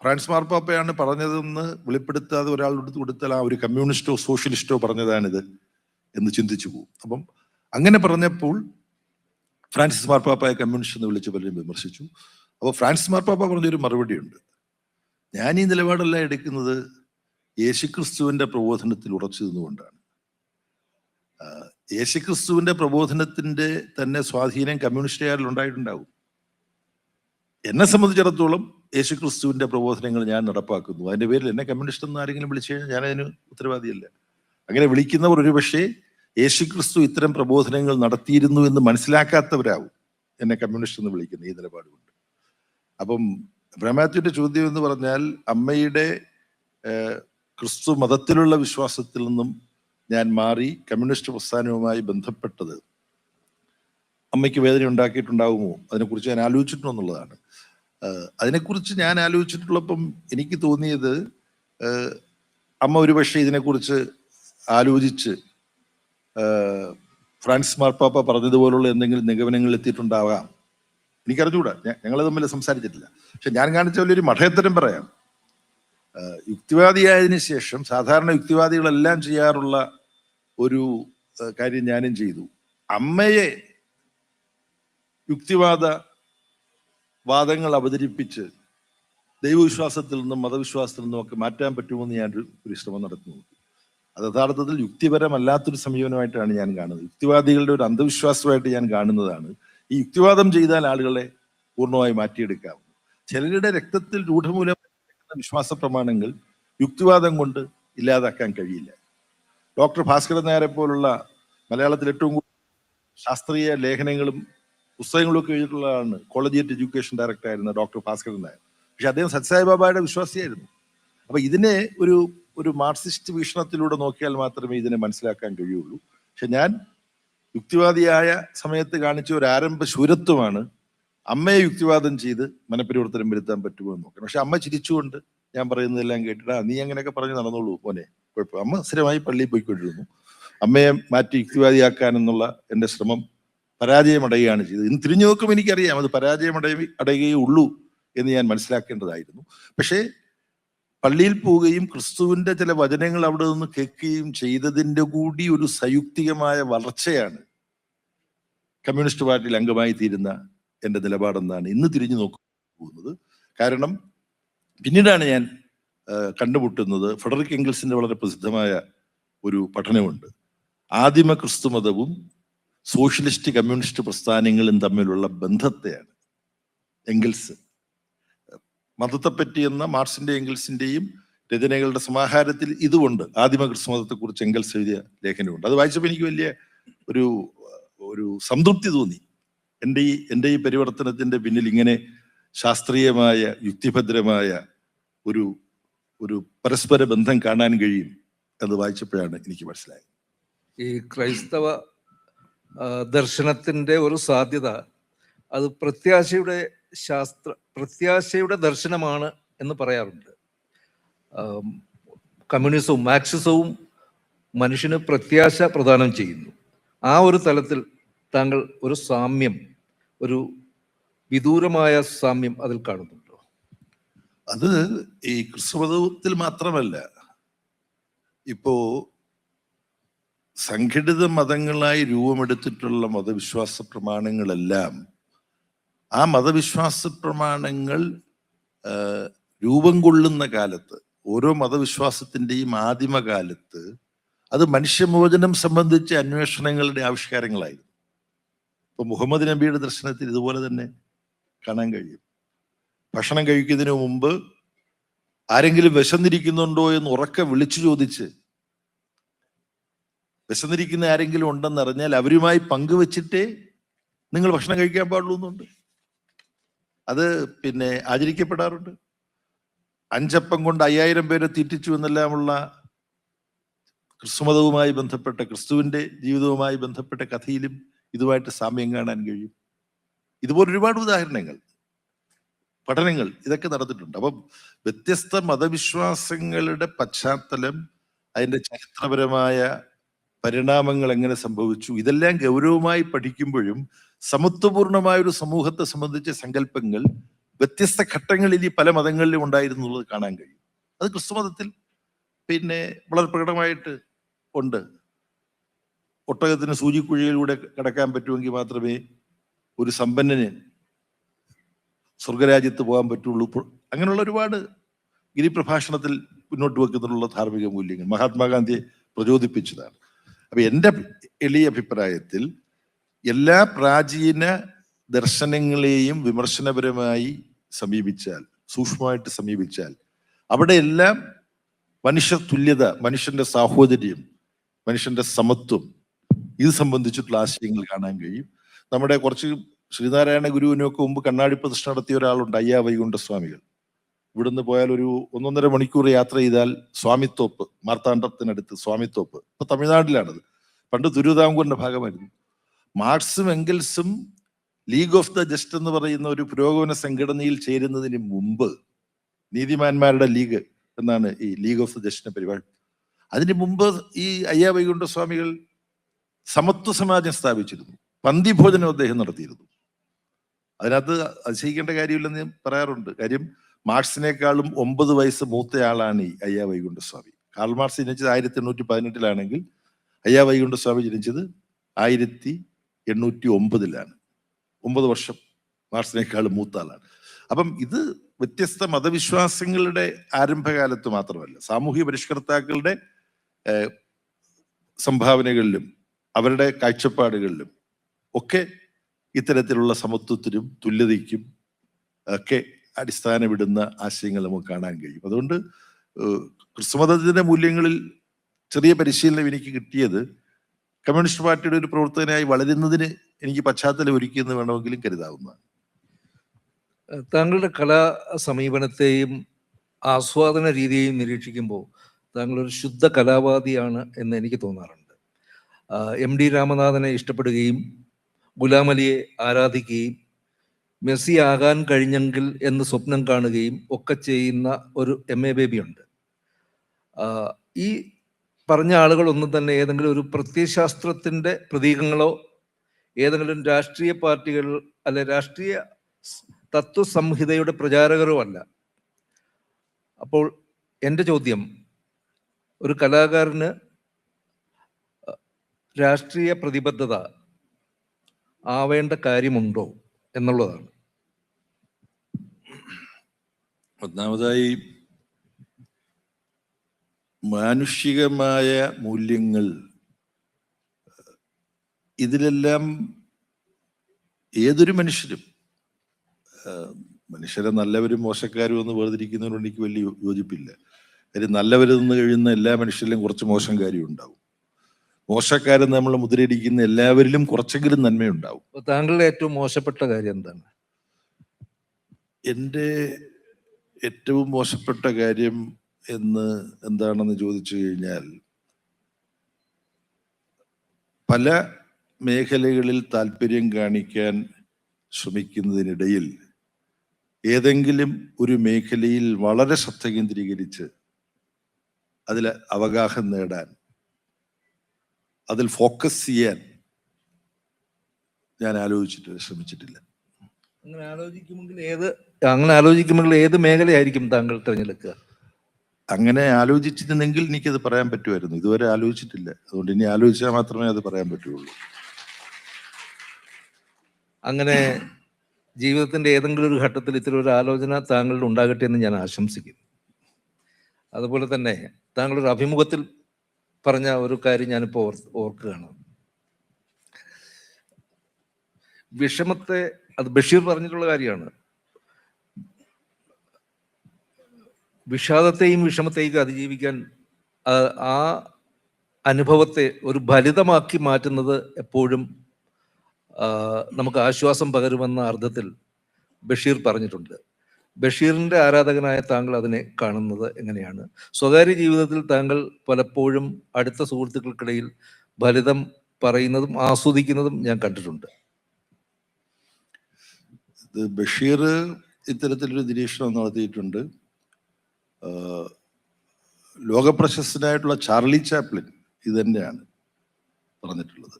ഫ്രാൻസിസ് മാർപ്പാപ്പയാണ് പറഞ്ഞതെന്ന് വെളിപ്പെടുത്താതെ ഒരാൾ എടുത്ത് കൊടുത്താൽ ആ ഒരു കമ്മ്യൂണിസ്റ്റോ സോഷ്യലിസ്റ്റോ പറഞ്ഞതാണിത് എന്ന് ചിന്തിച്ചു പോകും. അപ്പം അങ്ങനെ പറഞ്ഞപ്പോൾ ഫ്രാൻസിസ് മാർപ്പാപ്പയെ കമ്മ്യൂണിസ്റ്റ് എന്ന് വിളിച്ച് പലരും വിമർശിച്ചു. അപ്പോൾ ഫ്രാൻസിസ് മാർപ്പാപ്പ പറഞ്ഞൊരു മറുപടിയുണ്ട്, ഞാൻ ഈ നിലപാടെല്ലാം എടുക്കുന്നത് യേശുക്രിസ്തുവിന്റെ പ്രബോധനത്തിൽ ഉറച്ചു നിന്നുകൊണ്ടാണ്. യേശുക്രിസ്തുവിന്റെ പ്രബോധനത്തിന്റെ തന്നെ സ്വാധീനം കമ്മ്യൂണിസ്റ്റുകാരിൽ ഉണ്ടായിട്ടുണ്ടാവും. എന്നെ സംബന്ധിച്ചിടത്തോളം യേശുക്രിസ്തുവിന്റെ പ്രബോധനങ്ങൾ ഞാൻ നടപ്പാക്കുന്നു. അതിന്റെ പേരിൽ എന്നെ കമ്മ്യൂണിസ്റ്റ് എന്ന് ആരെങ്കിലും വിളിച്ചു കഴിഞ്ഞാൽ ഞാൻ അതിന് ഉത്തരവാദിയല്ല. അങ്ങനെ വിളിക്കുന്നവർ ഒരുപക്ഷെ യേശുക്രിസ്തു ഇത്തരം പ്രബോധനങ്ങൾ നടത്തിയിരുന്നു എന്ന് മനസ്സിലാക്കാത്തവരാവും എന്നെ കമ്മ്യൂണിസ്റ്റ് എന്ന് വിളിക്കുന്നത് ഈ നിലപാടുകൊണ്ട്. അപ്പം ബ്രഹ്മാത്യുവിന്റെ ചോദ്യം എന്ന് പറഞ്ഞാൽ അമ്മയുടെ ക്രിസ്തു മതത്തിലുള്ള വിശ്വാസത്തിൽ നിന്നും ഞാൻ മാറി കമ്മ്യൂണിസ്റ്റ് പ്രസ്ഥാനവുമായി ബന്ധപ്പെട്ടത് അമ്മയ്ക്ക് വേദന ഉണ്ടാക്കിയിട്ടുണ്ടാകുമോ, അതിനെക്കുറിച്ച് ഞാൻ ആലോചിച്ചിട്ടുണ്ടോ എന്നുള്ളതാണ്. അതിനെക്കുറിച്ച് ഞാൻ ആലോചിച്ചിട്ടുള്ളപ്പം എനിക്ക് തോന്നിയത് അമ്മ ഒരുപക്ഷെ ഇതിനെക്കുറിച്ച് ആലോചിച്ച് ഫ്രാൻസിസ് മാർപ്പാപ്പ പറഞ്ഞതുപോലുള്ള എന്തെങ്കിലും നിഗമനങ്ങളിൽ എത്തിയിട്ടുണ്ടാവാം. എനിക്കറിഞ്ഞുകൂടാ, ഞങ്ങൾ തമ്മിൽ സംസാരിച്ചിട്ടില്ല. പക്ഷെ ഞാൻ കാണിച്ച വലിയൊരു മഠയത്തരം പറയാം. യുക്തിവാദിയായതിനു ശേഷം സാധാരണ യുക്തിവാദികളെല്ലാം ചെയ്യാറുള്ള ഒരു കാര്യം ഞാനും ചെയ്തു. അമ്മയെ യുക്തിവാദ വാദങ്ങൾ അവതരിപ്പിച്ച് ദൈവവിശ്വാസത്തിൽ നിന്നും മതവിശ്വാസത്തിൽ നിന്നും ഒക്കെ മാറ്റാൻ പറ്റുമെന്ന് ഞാനൊരു ശ്രമം നടത്തുന്നു. അത് യഥാർത്ഥത്തിൽ യുക്തിപരമല്ലാത്തൊരു സമീപനമായിട്ടാണ് ഞാൻ കാണുന്നത്. യുക്തിവാദികളുടെ ഒരു അന്ധവിശ്വാസമായിട്ട് ഞാൻ കാണുന്നതാണ് ഈ യുക്തിവാദം ചെയ്താൽ ആളുകളെ പൂർണ്ണമായി മാറ്റിയെടുക്കാം. ചിലരുടെ രക്തത്തിൽ രൂഢമൂലം വിശ്വാസ പ്രമാണങ്ങൾ യുക്തിവാദം കൊണ്ട് ഇല്ലാതാക്കാൻ കഴിയില്ല. ഡോക്ടർ ഭാസ്കരൻ നായരെ പോലുള്ള മലയാളത്തിൽ ഏറ്റവും കൂടുതൽ ശാസ്ത്രീയ ലേഖനങ്ങളും പുസ്തകങ്ങളും ഒക്കെ എഴുതിയിട്ടുള്ളതാണ് കോളേജിയറ്റ് എഡ്യൂക്കേഷൻ ഡയറക്ടർ ആയിരുന്ന ഡോക്ടർ ഭാസ്കരൻ നായർ. പക്ഷെ അദ്ദേഹം സത്സായിബാബയുടെ വിശ്വാസിയായിരുന്നു. അപ്പൊ ഇതിനെ ഒരു മാർക്സിസ്റ്റ് വീക്ഷണത്തിലൂടെ നോക്കിയാൽ മാത്രമേ ഇതിനെ മനസ്സിലാക്കാൻ കഴിയുള്ളൂ. പക്ഷെ ഞാൻ യുക്തിവാദിയായ സമയത്ത് കാണിച്ച ഒരു ആരംഭ ശൂരത്വമാണ് അമ്മയെ യുക്തിവാദം ചെയ്ത് മനപരിവർത്തനം വരുത്താൻ പറ്റുമോ എന്ന് നോക്കണം. പക്ഷെ അമ്മ ചിരിച്ചുകൊണ്ട് ഞാൻ പറയുന്നതെല്ലാം കേട്ടിട്ട് നീ അങ്ങനെയൊക്കെ പറഞ്ഞ് നടന്നോളൂ മോനെ, കുഴപ്പം. അമ്മ സ്ഥിരമായി പള്ളിയിൽ പോയിക്കൊണ്ടിരുന്നു. അമ്മയെ മാറ്റി യുക്തിവാദിയാക്കാൻ എന്നുള്ള എൻ്റെ ശ്രമം പരാജയമടയുകയാണ് ചെയ്തത്. ഇന്ന് തിരിഞ്ഞു നോക്കുമ്പോൾ എനിക്കറിയാം അത് അടയുകയേ ഉള്ളൂ എന്ന് ഞാൻ മനസ്സിലാക്കേണ്ടതായിരുന്നു. പക്ഷേ പള്ളിയിൽ പോവുകയും ക്രിസ്തുവിന്റെ ചില വചനങ്ങൾ അവിടെ നിന്ന് കേൾക്കുകയും ചെയ്തതിൻ്റെ കൂടി ഒരു സയുക്തികമായ വളർച്ചയാണ് കമ്മ്യൂണിസ്റ്റ് പാർട്ടിയിൽ അംഗമായി തീരുന്ന എൻ്റെ നിലപാടെന്നാണ് ഇന്ന് തിരിഞ്ഞു നോക്കുന്നത്. കാരണം പിന്നീടാണ് ഞാൻ കണ്ടുമുട്ടുന്നത് ഫെഡറിക് എംഗൽസിന്റെ വളരെ പ്രസിദ്ധമായ ഒരു പഠനമുണ്ട്. ആദിമ ക്രിസ്തു മതവും സോഷ്യലിസ്റ്റ് കമ്മ്യൂണിസ്റ്റ് പ്രസ്ഥാനങ്ങളും തമ്മിലുള്ള ബന്ധത്തെയാണ് എംഗൽസ് മതത്തെപ്പറ്റി എന്ന മാർക്സിന്റെ എംഗൽസിന്റെയും രചനകളുടെ സമാഹാരത്തിൽ ഇതുകൊണ്ട് ആദിമ ക്രിസ്തു മതത്തെക്കുറിച്ച് എംഗൽസ് എഴുതിയ ലേഖനമുണ്ട്. അത് വായിച്ചപ്പോൾ എനിക്ക് വലിയ ഒരു സംതൃപ്തി തോന്നി. എൻ്റെ ഈ പരിവർത്തനത്തിന്റെ പിന്നിൽ ഇങ്ങനെ ശാസ്ത്രീയമായ യുക്തിഭദ്രമായ ഒരു പരസ്പര ബന്ധം കാണാൻ കഴിയും എന്ന് വായിച്ചപ്പോഴാണ് എനിക്ക് മനസ്സിലായത്. ഈ ക്രൈസ്തവ ദർശനത്തിന്റെ ഒരു സാധ്യത അത് പ്രത്യാശയുടെ ദർശനമാണ് എന്ന് പറയാറുണ്ട്. കമ്മ്യൂണിസവും മാർക്സിസവും മനുഷ്യന് പ്രത്യാശ പ്രദാനം ചെയ്യുന്നു. ആ ഒരു തലത്തിൽ താങ്കൾ ഒരു സാമ്യം, ഒരു വിദൂരമായ സാമ്യം അതിൽ കാണുന്നുണ്ടോ? അത് ഈ ക്രിസ്തുമതത്തിൽ മാത്രമല്ല, ഇപ്പോ സംഘടിത മതങ്ങളായി രൂപമെടുത്തിട്ടുള്ള മതവിശ്വാസ പ്രമാണങ്ങളെല്ലാം ആ മതവിശ്വാസ പ്രമാണങ്ങൾ രൂപം കൊള്ളുന്ന കാലത്ത്, ഓരോ മതവിശ്വാസത്തിൻ്റെയും ആദിമകാലത്ത് അത് മനുഷ്യമോചനം സംബന്ധിച്ച അന്വേഷണങ്ങളുടെ ആവിഷ്കാരങ്ങളായിരുന്നു. ഇപ്പൊ മുഹമ്മദ് നബിയുടെ ദർശനത്തിൽ ഇതുപോലെ തന്നെ കാണാൻ കഴിയും. ഭക്ഷണം കഴിക്കുന്നതിന് മുമ്പ് ആരെങ്കിലും വിശന്നിരിക്കുന്നുണ്ടോ എന്ന് ഉറക്കെ വിളിച്ചു ചോദിച്ച് വിശന്നിരിക്കുന്ന ആരെങ്കിലും ഉണ്ടെന്നറിഞ്ഞാൽ അവരുമായി പങ്കുവെച്ചിട്ടേ നിങ്ങൾ ഭക്ഷണം കഴിക്കാൻ പാടുള്ളൂ എന്നുണ്ട്. അത് ആചരിക്കപ്പെടാറുണ്ട്. 5 അപ്പം കൊണ്ട് 5000 പേരെ തീറ്റിച്ചു എന്നെല്ലാമുള്ള ക്രിസ്തുമതവുമായി ബന്ധപ്പെട്ട, ക്രിസ്തുവിന്റെ ജീവിതവുമായി ബന്ധപ്പെട്ട കഥയിലും ഇതുമായിട്ട് സാമ്യം കാണാൻ കഴിയും. ഇതുപോലെ ഒരുപാട് ഉദാഹരണങ്ങൾ, പഠനങ്ങൾ ഇതൊക്കെ നടന്നിട്ടുണ്ട്. അപ്പം വ്യത്യസ്ത മതവിശ്വാസങ്ങളുടെ പശ്ചാത്തലം, അതിൻ്റെ ചരിത്രപരമായ പരിണാമങ്ങൾ എങ്ങനെ സംഭവിച്ചു, ഇതെല്ലാം ഗൗരവമായി പഠിക്കുമ്പോഴും സമത്വപൂർണമായ ഒരു സമൂഹത്തെ സംബന്ധിച്ച സങ്കല്പങ്ങൾ വ്യത്യസ്ത ഘട്ടങ്ങളിൽ ഈ പല മതങ്ങളിലും ഉണ്ടായിരുന്നു എന്നുള്ളത് കാണാൻ കഴിയും. അത് ക്രിസ്തുമതത്തിൽ വളരെ പ്രകടമായിട്ട് ഉണ്ട്. ഒട്ടകത്തിന് സൂചിക്കുഴിയിലൂടെ കടക്കാൻ പറ്റുമെങ്കിൽ മാത്രമേ ഒരു സമ്പന്നന് സ്വർഗരാജ്യത്ത് പോകാൻ പറ്റുള്ളൂ. അങ്ങനെയുള്ള ഒരുപാട് ഗിരിപ്രഭാഷണത്തിൽ മുന്നോട്ട് വെക്കുന്നുള്ള ധാർമ്മിക മൂല്യങ്ങൾ മഹാത്മാഗാന്ധിയെ പ്രചോദിപ്പിച്ചതാണ്. അപ്പൊ എൻ്റെ എളിയ അഭിപ്രായത്തിൽ എല്ലാ പ്രാചീന ദർശനങ്ങളെയും വിമർശനപരമായി സമീപിച്ചാൽ, സൂക്ഷ്മമായിട്ട് സമീപിച്ചാൽ, അവിടെയെല്ലാം മനുഷ്യ തുല്യത, മനുഷ്യന്റെ സാഹോദര്യം, മനുഷ്യന്റെ സമത്വം ഇത് സംബന്ധിച്ചിട്ടുള്ള ആശയങ്ങൾ കാണാൻ കഴിയും. നമ്മുടെ ശ്രീനാരായണ ഗുരുവിനൊക്കെ മുമ്പ് കണ്ണാടി പ്രതിഷ്ഠ നടത്തിയ ഒരാളുണ്ട്, അയ്യാ വൈകുണ്ഠ സ്വാമികൾ. ഇവിടുന്ന് പോയാൽ ഒരു 1.5 മണിക്കൂർ യാത്ര ചെയ്താൽ സ്വാമിത്തോപ്പ്, മാർത്താണ്ഡത്തിനടുത്ത് സ്വാമിത്തോപ്പ്, ഇപ്പൊ തമിഴ്നാട്ടിലാണത്. പണ്ട് തിരുവിതാംകൂറിന്റെ ഭാഗമായിരുന്നു. മാർക്സും എംഗൽസും ലീഗ് ഓഫ് ദ ജസ്റ്റ് എന്ന് പറയുന്ന ഒരു പുരോഗമന സംഘടനയിൽ ചേരുന്നതിന് മുമ്പ്, നീതിമാന്മാരുടെ ലീഗ് എന്നാണ് ഈ ലീഗ് ഓഫ് ദ ജസ്റ്റിന്റെ പരിപാടി. അതിന് മുമ്പ് ഈ അയ്യാ വൈകുണ്ഠ സ്വാമികൾ സമത്വ സമാജം സ്ഥാപിച്ചിരുന്നു. പന്തിഭോജനം അദ്ദേഹം നടത്തിയിരുന്നു. അതിനകത്ത് അതിശയിക്കേണ്ട കാര്യമില്ലെന്ന് ഞാൻ പറയാറുണ്ട്. കാര്യം മാർക്സിനേക്കാളും 9 വയസ്സ് മൂത്തയാളാണ് ഈ അയ്യാ വൈകുണ്ഠസ്വാമി. കാൾ മാർക്സ് ജനിച്ചത് 1818 അയ്യാ വൈകുണ്ഠസ്വാമി ജനിച്ചത് 1809 9 വർഷം മാർക്സിനേക്കാളും മൂത്ത ആളാണ്. അപ്പം ഇത് വ്യത്യസ്ത മതവിശ്വാസങ്ങളുടെ ആരംഭകാലത്ത് മാത്രമല്ല, സാമൂഹ്യ പരിഷ്കർത്താക്കളുടെ സംഭാവനകളിലും അവരുടെ കാഴ്ചപ്പാടുകളിലും ഒക്കെ ഇത്തരത്തിലുള്ള സമത്വത്തിനും തുല്യതയ്ക്കും ഒക്കെ അടിസ്ഥാനമിടുന്ന ആശയങ്ങൾ നമുക്ക് കാണാൻ കഴിയും. അതുകൊണ്ട് ക്രിസ്തുമതത്തിന്റെ മൂല്യങ്ങളിൽ ചെറിയ പരിശീലനം എനിക്ക് കിട്ടിയത് കമ്മ്യൂണിസ്റ്റ് പാർട്ടിയുടെ ഒരു പ്രവർത്തകനായി വളരുന്നതിന് എനിക്ക് പശ്ചാത്തലം ഒരുക്കിയെന്ന് വേണമെങ്കിലും കരുതാവുന്നതാണ്. താങ്കളുടെ കലാ സമീപനത്തെയും ആസ്വാദന രീതിയെയും നിരീക്ഷിക്കുമ്പോൾ താങ്കൾ ഒരു ശുദ്ധ കലാവാദിയാണ് എന്ന് എനിക്ക് തോന്നാറുണ്ട്. MD രാമനാഥനെ ഇഷ്ടപ്പെടുകയും ഗുലാം അലിയെ ആരാധിക്കുകയും മെസ്സി ആകാൻ കഴിഞ്ഞെങ്കിൽ എന്ന് സ്വപ്നം കാണുകയും ഒക്കെ ചെയ്യുന്ന ഒരു MA ബേബി ഉണ്ട്. ഈ പറഞ്ഞ ആളുകളൊന്നും തന്നെ ഏതെങ്കിലും ഒരു പ്രത്യയശാസ്ത്രത്തിൻ്റെ പ്രതീകങ്ങളോ ഏതെങ്കിലും രാഷ്ട്രീയ പാർട്ടികൾ അല്ലെ രാഷ്ട്രീയ തത്വസംഹിതയുടെ പ്രചാരകരോ അല്ല. അപ്പോൾ എൻ്റെ ചോദ്യം, ഒരു കലാകാരന് രാഷ്ട്രീയ പ്രതിബദ്ധത ആവേണ്ട കാര്യമുണ്ടോ എന്നുള്ളതാണ്. ഒന്നാമതായി മാനുഷികമായ മൂല്യങ്ങൾ, ഇതിലെല്ലാം ഏതൊരു മനുഷ്യരും, മനുഷ്യരെ നല്ലവരും മോശക്കാരും എന്ന് വേർതിരിക്കുന്നതിനോട് എനിക്ക് വലിയ യോജിപ്പില്ല. കാര്യം നല്ലവരെന്ന് കഴിയുന്ന എല്ലാ മനുഷ്യരിലും കുറച്ച് മോശം കാര്യം ഉണ്ടാവും. മോശക്കാരെന്ന് നമ്മൾ മുദ്രയിടിക്കുന്ന എല്ലാവരിലും കുറച്ചെങ്കിലും നന്മയുണ്ടാവും. താങ്കളുടെ ഏറ്റവും മോശപ്പെട്ട കാര്യം എന്താണ്? എൻ്റെ ഏറ്റവും മോശപ്പെട്ട കാര്യം എന്താണെന്ന് ചോദിച്ചു കഴിഞ്ഞാൽ, പല മേഖലകളിൽ താല്പര്യം കാണിക്കാൻ ശ്രമിക്കുന്നതിനിടയിൽ ഏതെങ്കിലും ഒരു മേഖലയിൽ വളരെ ശ്രദ്ധ കേന്ദ്രീകരിച്ച് അതിൽ അവഗാഹം നേടാൻ, അതിൽ ഫോക്കസ് ചെയ്യാൻ ഞാൻ ശ്രമിച്ചിട്ടില്ല. അങ്ങനെ ആലോചിക്കുമെങ്കിൽ ഏത് മേഖലയായിരിക്കും താങ്കൾ തിരഞ്ഞെടുക്കുക? അങ്ങനെ ആലോചിച്ചിരുന്നെങ്കിൽ എനിക്കത് പറയാൻ പറ്റുമായിരുന്നു. ഇതുവരെ ആലോചിച്ചിട്ടില്ല. അതുകൊണ്ട് ഇനി ആലോചിച്ചാൽ മാത്രമേ അത് പറയാൻ പറ്റുള്ളൂ. അങ്ങനെ ജീവിതത്തിന്റെ ഏതെങ്കിലും ഒരു ഘട്ടത്തിൽ ഇത്തരം ഒരു ആലോചന താങ്കളുടെ ഉണ്ടാകട്ടെ എന്ന് ഞാൻ ആശംസിക്കുന്നു. അതുപോലെ തന്നെ താങ്കളൊരു അഭിമുഖത്തിൽ പറഞ്ഞ ഒരു കാര്യം ഞാനിപ്പോൾ ഓർക്കുകയാണ്. വിഷമത്തെ, അത് ബഷീർ പറഞ്ഞിട്ടുള്ള കാര്യമാണ്, വിഷാദത്തെയും വിഷമത്തെയും അതിജീവിക്കാൻ ആ അനുഭവത്തെ ഒരു ഫലിതമാക്കി മാറ്റുന്നത് എപ്പോഴും നമുക്ക് ആശ്വാസം പകരുമെന്ന അർത്ഥത്തിൽ ബഷീർ പറഞ്ഞിട്ടുണ്ട്. ബഷീറിന്റെ ആരാധകനായ താങ്കൾ അതിനെ കാണുന്നത് എങ്ങനെയാണ്? സ്വകാര്യ ജീവിതത്തിൽ താങ്കൾ പലപ്പോഴും അടുത്ത സുഹൃത്തുക്കൾക്കിടയിൽ ഫലിതം പറയുന്നതും ആസ്വദിക്കുന്നതും ഞാൻ കണ്ടിട്ടുണ്ട്. ബഷീർ ഇത്തരത്തിലൊരു നിരീക്ഷണം നടത്തിയിട്ടുണ്ട്. ലോകപ്രശസ്തനായിട്ടുള്ള ചാർലി ചാപ്ലിൻ ഇത് തന്നെയാണ് പറഞ്ഞിട്ടുള്ളത്.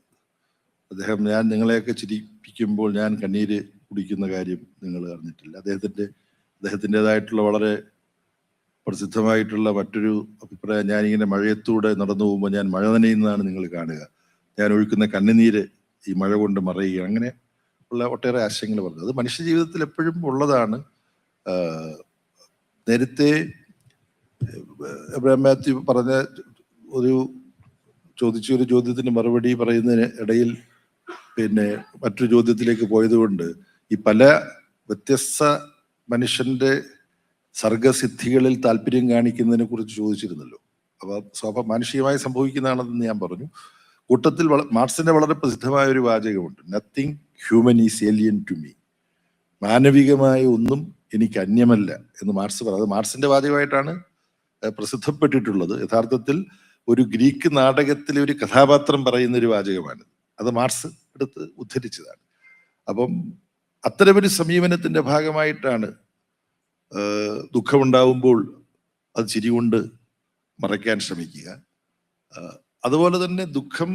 അദ്ദേഹം, ഞാൻ നിങ്ങളെയൊക്കെ ചിരിപ്പിക്കുമ്പോൾ ഞാൻ കണ്ണീര് കുടിക്കുന്ന കാര്യം നിങ്ങൾ അറിഞ്ഞിട്ടില്ല. അദ്ദേഹത്തിൻ്റെതായിട്ടുള്ള വളരെ പ്രസിദ്ധമായിട്ടുള്ള മറ്റൊരു അഭിപ്രായം, ഞാനിങ്ങനെ മഴയത്തൂടെ നടന്നു പോകുമ്പോൾ ഞാൻ മഴ നനയുന്നതാണ് നിങ്ങൾ കാണുക, ഞാൻ ഒഴുക്കുന്ന കണ്ണുനീര് ഈ മഴ കൊണ്ട് മറയുക, അങ്ങനെ ഉള്ള ഒട്ടേറെ ആശയങ്ങൾ പറഞ്ഞു. അത് മനുഷ്യ ജീവിതത്തിൽ എപ്പോഴും ഉള്ളതാണ്. നേരത്തെ എബ്രഹാം മാത്യു പറഞ്ഞ ഒരു ചോദ്യത്തിന് മറുപടി പറയുന്നതിന് ഇടയിൽ മറ്റൊരു ചോദ്യത്തിലേക്ക് പോയതുകൊണ്ട് ഈ പല വ്യത്യസ്ത മനുഷ്യന്റെ സർഗസിദ്ധികളിൽ താല്പര്യം കാണിക്കുന്നതിനെ കുറിച്ച് ചോദിച്ചിരുന്നല്ലോ. അപ്പോൾ മാനുഷികമായി സംഭവിക്കുന്നതാണെന്ന് ഞാൻ പറഞ്ഞു. കൂട്ടത്തിൽ മാർക്സിന്റെ വളരെ പ്രസിദ്ധമായ ഒരു വാചകമുണ്ട്, nothing human is alien to me. മാനവികമായ ഒന്നും എനിക്ക് അന്യമല്ല എന്ന് മാർക്സ് പറഞ്ഞു. അത് മാർക്സിന്റെ വാചകമായിട്ടാണ് പ്രസിദ്ധപ്പെട്ടിട്ടുള്ളത്. യഥാർത്ഥത്തിൽ ഒരു ഗ്രീക്ക് നാടകത്തിലെ ഒരു കഥാപാത്രം പറയുന്ന ഒരു വാചകമാണ്. അത് മാർക്സ് എടുത്ത് ഉദ്ധരിച്ചതാണ്. അപ്പം അത്തരമൊരു സമീപനത്തിന്റെ ഭാഗമായിട്ടാണ് ദുഃഖമുണ്ടാവുമ്പോൾ അത് ചിരികൊണ്ട് മറയ്ക്കാൻ ശ്രമിക്കുക. അതുപോലെ തന്നെ ദുഃഖം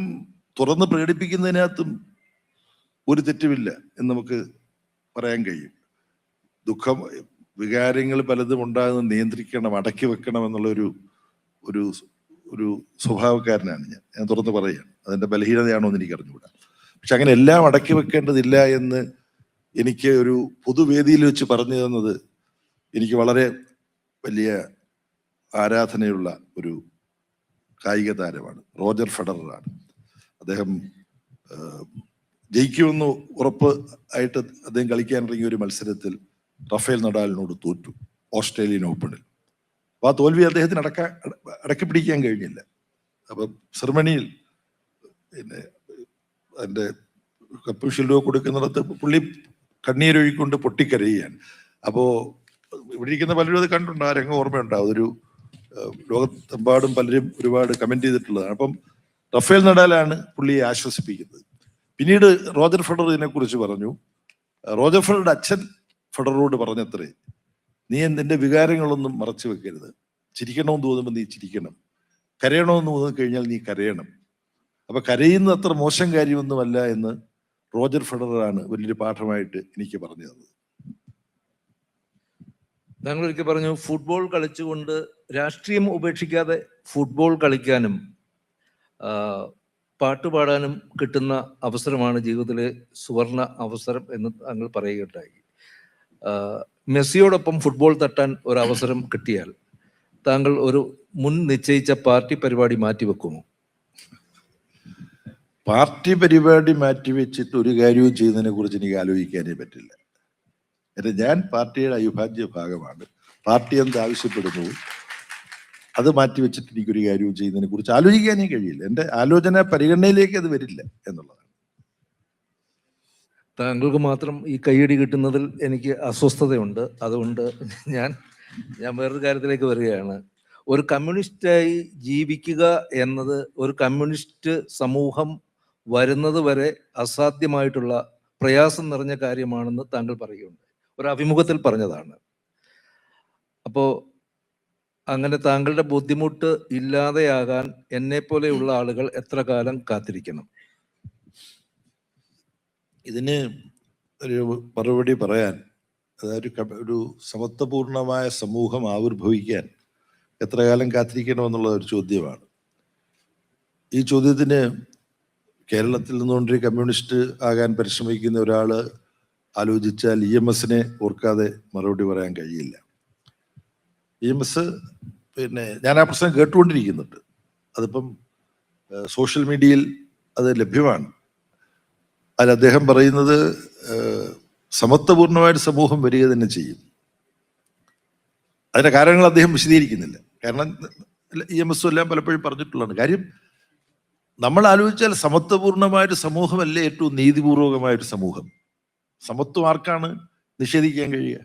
തുറന്ന് പ്രകടിപ്പിക്കുന്നതിനകത്തും ഒരു തെറ്റുമില്ല എന്ന് നമുക്ക് പറയാൻ കഴിയും. ദുഃഖം, വികാരങ്ങൾ പലതും ഉണ്ടാകുന്നത് നിയന്ത്രിക്കണം, അടക്കി വെക്കണം എന്നുള്ള ഒരു സ്വഭാവക്കാരനാണ് ഞാൻ തുറന്ന് പറയുകയാണ്. അതിന്റെ ബലഹീനതയാണോ എന്ന് എനിക്ക് അറിഞ്ഞുകൂടാ. പക്ഷെ അങ്ങനെ എല്ലാം അടക്കി വെക്കേണ്ടതില്ല എന്ന് എനിക്ക് ഒരു പൊതുവേദിയിൽ വെച്ച് പറഞ്ഞു തന്നത് എനിക്ക് വളരെ വലിയ ആരാധനയുള്ള ഒരു കായിക താരമാണ്, റോജർ ഫെഡററാണ്. അദ്ദേഹം ജയിക്കുമെന്ന് ഉറപ്പ് ആയിട്ട് അദ്ദേഹം കളിക്കാൻ ഇറങ്ങിയ ഒരു മത്സരത്തിൽ റഫേൽ നഡാലിനോട് തോറ്റു ഓസ്ട്രേലിയൻ ഓപ്പണിൽ. അപ്പൊ ആ തോൽവി അദ്ദേഹത്തിന് അടക്കി പിടിക്കാൻ കഴിഞ്ഞില്ല. അപ്പൊ സെറമണിയിൽ പിന്നെ അതിന്റെ കപ്പ് ഷീൽഡോ കൊടുക്കുന്നിടത്ത് പുള്ളി കണ്ണീരൊഴുക്കൊണ്ട് പൊട്ടിക്കരയുകയാണ്. അപ്പോ ഇവിടെ ഇരിക്കുന്ന പലരും അത് കണ്ടുണ്ട്, ആ രംഗം ഓർമ്മയുണ്ടാവും. അതൊരു ലോകത്തെമ്പാടും പലരും ഒരുപാട് കമന്റ് ചെയ്തിട്ടുള്ളതാണ്. അപ്പം റഫേൽ നഡാലാണ് പുള്ളിയെ ആശ്വസിപ്പിക്കുന്നത്. പിന്നീട് റോജർ ഫെഡറർ ഇതിനെ കുറിച്ച് പറഞ്ഞു. റോജർ ഫെഡറുടെ അച്ഛൻ ഫെഡററോട് പറഞ്ഞത്രേ, നീ നിന്റെ വികാരങ്ങളൊന്നും മറച്ചു വെക്കരുത്, ചിരിക്കണമെന്ന് തോന്നുമ്പോൾ നീ ചിരിക്കണം, കരയണമെന്ന് തോന്നി കഴിഞ്ഞാൽ നീ കരയണം. അപ്പൊ കരയുന്നത് അത്ര മോശം കാര്യമൊന്നുമല്ല എന്ന് റോജർ ഫെഡററാണ് വലിയൊരു പാഠമായിട്ട് എനിക്ക് പറഞ്ഞു തന്നത്. താങ്കൾ ഒരിക്കൽ പറഞ്ഞു, ഫുട്ബോൾ കളിച്ചുകൊണ്ട് രാഷ്ട്രീയം ഉപേക്ഷിക്കാതെ ഫുട്ബോൾ കളിക്കാനും പാട്ടുപാടാനും കിട്ടുന്ന അവസരമാണ് ജീവിതത്തിലെ സുവർണ അവസരം എന്ന് താങ്കൾ പറയുകയുണ്ടായി. മെസ്സിയോടൊപ്പം ഫുട്ബോൾ തട്ടാൻ ഒരു അവസരം കിട്ടിയാൽ താങ്കൾ ഒരു മുൻ നിശ്ചയിച്ച പാർട്ടി പരിപാടി മാറ്റിവെക്കുമോ? പാർട്ടി പരിപാടി മാറ്റിവെച്ചിട്ട് ഒരു കാര്യവും ചെയ്യുന്നതിനെ കുറിച്ച് എനിക്ക് ആലോചിക്കാനേ പറ്റില്ല. ഞാൻ പാർട്ടിയുടെ അവിഭാജ്യ ഭാഗമാണ്. പാർട്ടി എന്ത് ആവശ്യപ്പെടുന്നു അത് മാറ്റിവെച്ചിട്ട് എനിക്കൊരു കാര്യവും ചെയ്യുന്നതിനെ കുറിച്ച് ആലോചിക്കാനേ കഴിയില്ല. എൻ്റെ ആലോചന പരിഗണനയിലേക്ക് അത് വരില്ല എന്നുള്ളതാണ്. താങ്കൾക്ക് മാത്രം ഈ കയ്യടി കിട്ടുന്നതിൽ എനിക്ക് അസ്വസ്ഥതയുണ്ട്. അതുകൊണ്ട് ഞാൻ വേറൊരു കാര്യത്തിലേക്ക് വരികയാണ്. ഒരു കമ്മ്യൂണിസ്റ്റായി ജീവിക്കുക എന്നത് ഒരു കമ്മ്യൂണിസ്റ്റ് സമൂഹം വരുന്നത് വരെ അസാധ്യമായിട്ടുള്ള പ്രയാസം നിറഞ്ഞ കാര്യമാണെന്ന് താങ്കൾ പറയുകയുണ്ട്. ഒരു അഭിമുഖത്തിൽ പറഞ്ഞതാണ്. അപ്പോൾ അങ്ങനെ താങ്കളുടെ ബുദ്ധിമുട്ട് ഇല്ലാതെയാകാൻ എന്നെ പോലെയുള്ള ആളുകൾ എത്ര കാലം കാത്തിരിക്കണം? ഇതിന് ഒരു മറുപടി പറയാൻ, അതായത് ഒരു സമത്വപൂർണമായ സമൂഹം ആവിർഭവിക്കാൻ എത്ര കാലം കാത്തിരിക്കണമെന്നുള്ള ഒരു ചോദ്യമാണ്. ഈ ചോദ്യത്തിന് കേരളത്തിൽ നിന്നുകൊണ്ടൊരു കമ്മ്യൂണിസ്റ്റ് ആകാൻ പരിശ്രമിക്കുന്ന ഒരാൾ ആലോചിച്ചാൽ EMSനെ ഓർക്കാതെ മറുപടി പറയാൻ കഴിയില്ല. EMS പിന്നെ ഞാൻ ആ പ്രശ്നം കേട്ടുകൊണ്ടിരിക്കുന്നുണ്ട്. അതിപ്പം സോഷ്യൽ മീഡിയയിൽ അത് ലഭ്യമാണ്. അതിൽ അദ്ദേഹം പറയുന്നത് സമത്വപൂർണമായിട്ട് സമൂഹം വരിക തന്നെ ചെയ്യും. അതിന്റെ കാരണങ്ങൾ അദ്ദേഹം വിശദീകരിക്കുന്നില്ല. കാരണം EMS എല്ലാം പലപ്പോഴും പറഞ്ഞിട്ടുള്ളതാണ്. കാര്യം നമ്മൾ ആലോചിച്ചാൽ സമത്വപൂർണമായിട്ട് സമൂഹമല്ലേ ഏറ്റവും നീതിപൂർവകമായൊരു സമൂഹം. സമത്വം ആർക്കാണ് നിഷേധിക്കാൻ കഴിയുക?